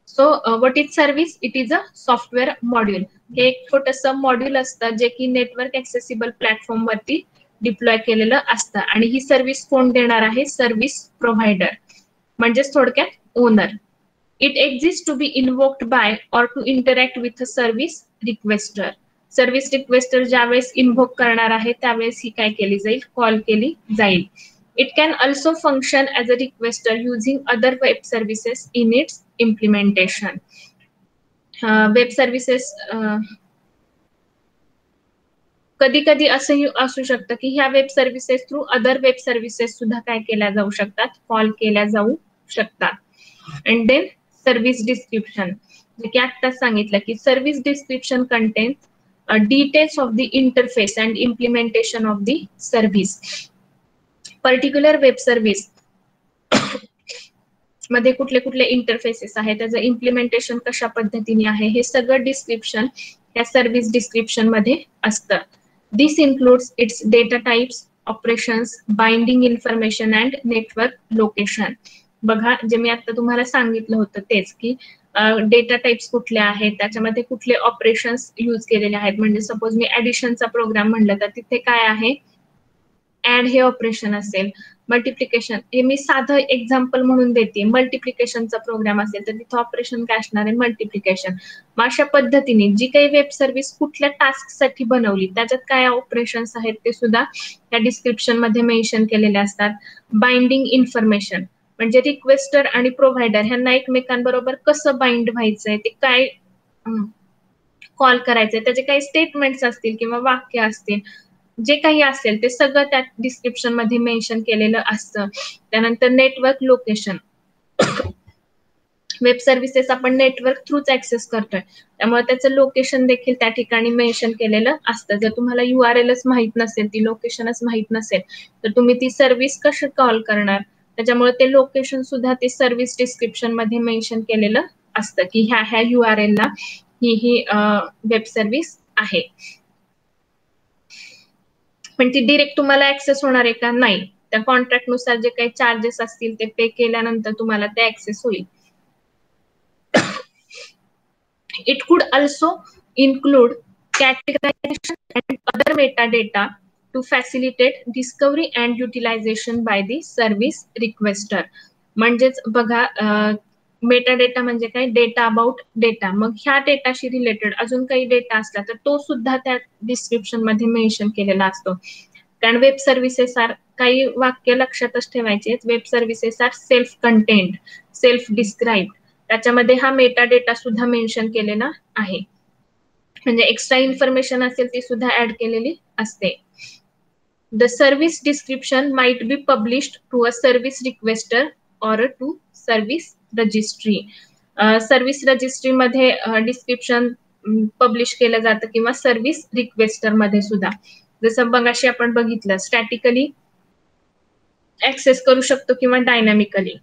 So what is service? It is a software module. हे एक छोटंसं मॉड्यूल असतं जे की नेटवर्क ऍक्सेसिबल प्लॅटफॉर्म वरती डिप्लॉय केलेलं असतं आणि ही सर्व्हिस कोण देणार आहे, सर्व्हिस प्रोव्हायडर म्हणजेच थोडक्यात owner. It exists to be invoked by or to interact with a service requester. Service requester ज्यावेळेस इन्व्होक करणार आहे त्यावेळेस ही काय केली जाईल, कॉल केली जाईल. It can also function as a requester using other web services in its implementation. Web services कधी कधी असंही असू शकतं की ह्या web services through other web services सुद्धा काय केल्या जाऊ शकतात, कॉल केल्या जाऊ शकतात. अँड देन सर्व्हिस डिस्क्रिप्शन, जे की आत्ताच सांगितलं की service description contains details of the interface and implementation of the service. Particular web service मध्ये कुठले कुठले इंटरफेसेस आहेत, त्याचं इम्प्लिमेंटेशन कशा पद्धतीने आहे, हे सगळं डिस्क्रिप्शन या सर्व्हिस डिस्क्रिप्शन मध्ये असतं. This includes its data types, operations, binding information and network location. बघा, जे मी आता तुम्हाला सांगितलं होतं तेच की डेटा टाइप्स कुठले आहेत, त्याच्यामध्ये कुठले ऑपरेशन्स यूज केलेले आहेत. म्हणजे सपोज मी ऍडिशनचा प्रोग्राम म्हणलं तर तिथे काय आहे, ऍड हे ऑपरेशन असेल. मल्टिप्लिकेशन हे मी साधं एक्झाम्पल म्हणून देते. मल्टिप्लिकेशनचा प्रोग्राम असेल तर तिथे ऑपरेशन काय असणार आहे, मल्टिप्लिकेशन. मग अशा पद्धतीने जी काही वेब सर्व्हिस कुठल्या टास्क साठी बनवली त्याच्यात काय ऑपरेशन्स आहेत ते सुद्धा या डिस्क्रिप्शन मध्ये मेन्शन केलेले असतात. बाइंडिंग इन्फॉर्मेशन म्हणजे रिक्वेस्टर आणि प्रोव्हायडर ह्यांना एकमेकांबरोबर कसं बाइंड व्हायचंय, ते काय कॉल करायचंय, त्याचे काही स्टेटमेंट्स असतील किंवा वाक्य असतील, जे काही असेल ते सगळं त्या डिस्क्रिप्शन मध्ये मेन्शन केलेलं असतं. त्यानंतर नेटवर्क लोकेशन, वेब सर्व्हिसेस आपण नेटवर्क थ्रूच ऍक्सेस करतोय त्यामुळे त्याचं लोकेशन देखील त्या ठिकाणी मेन्शन केलेलं असतं. जर तुम्हाला URLच माहित नसेल, ती लोकेशनच माहित नसेल तर तुम्ही ती सर्व्हिस कशी कॉल करणार, त्याच्यामुळे ते लोकेशन सुद्धा ते सर्व्हिस डिस्क्रिप्शन मध्ये मेन्शन केलेलं असतं की ह्या URL ला ही वेब सर्व्हिस आहे. पण ती डिरेक्ट तुम्हाला ऍक्सेस होणार आहे का, नाही. त्या कॉन्ट्रॅक्ट नुसार जे काही चार्जेस असतील ते पे केल्यानंतर तुम्हाला ते ऍक्सेस होईल. It could also include categorization and other metadata to facilitate discovery and utilization by the service requester. म्हणजेच बघा, मेटाडेटा म्हणजे काय, डेटा अबाउट डेटा. मग ह्या डेटाशी रिलेटेड अजून काही डेटा असला तर तो सुद्धा त्या डिस्क्रिप्शन मध्ये मेन्शन केलेला असतो. कारण वेब सर्व्हिसेस आर, काही वाक्य लक्षातच ठेवायचे, web services are self content, self describe. त्याच्यामध्ये हा मेटा डेटा सुद्धा मेन्शन केलेला आहे. म्हणजे एक्स्ट्रा इन्फॉर्मेशन असेल ती सुद्धा ऍड केलेली असते. The service description might be published to a service requester or to service registry. Service registry मध्ये डिस्क्रिप्शन पब्लिश केलं जातं किंवा सर्व्हिस रिक्वेस्टर मध्ये सुद्धा. जसं मगाशी आपण बघितलं, स्टॅटिकली ऍक्सेस करू शकतो किंवा डायनामिकली.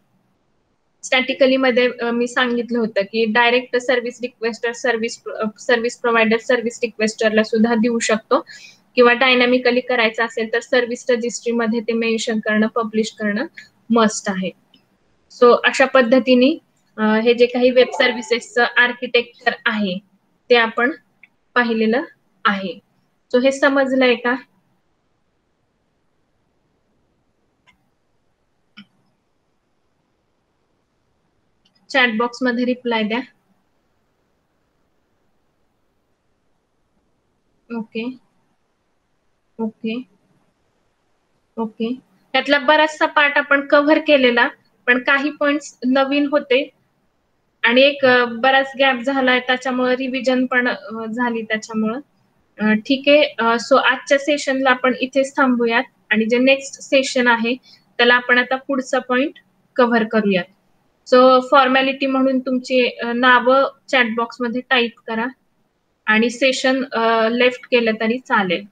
स्टॅटिकली मध्ये मी सांगितलं होतं की direct service requester service provider service रिक्वेस्टरला सुद्धा देऊ शकतो, किंवा डायनामिकली करायचं असेल तर सर्व्हिस रजिस्ट्री मध्ये ते मेन्शन करणं, पब्लिश करणं मस्ट आहे. सो अशा पद्धतीने हे जे काही वेब सर्व्हिसेसचं आर्किटेक्चर आहे ते आपण पाहिलेलं आहे. सो हे समजलंय का? चॅट बॉक्स मध्ये रिप्लाय द्या. Okay okay okay. त्यातला बराचसा पार्ट आपण कव्हर केलेला, पण काही पॉइंट्स नवीन होते आणि एक बराच गॅप झालाय त्याच्यामुळे रिव्हिजन पण झाली त्याच्यामुळं. ठीक आहे. सो आजच्या सेशनला आपण इथेच थांबूयात आणि जे नेक्स्ट सेशन आहे त्याला आपण आता पुढचा पॉइंट कव्हर करूयात. सो फॉर्मॅलिटी म्हणून तुमची नावं चॅट बॉक्स मध्ये टाईप करा आणि सेशन लेफ्ट केलं तरी चालेल.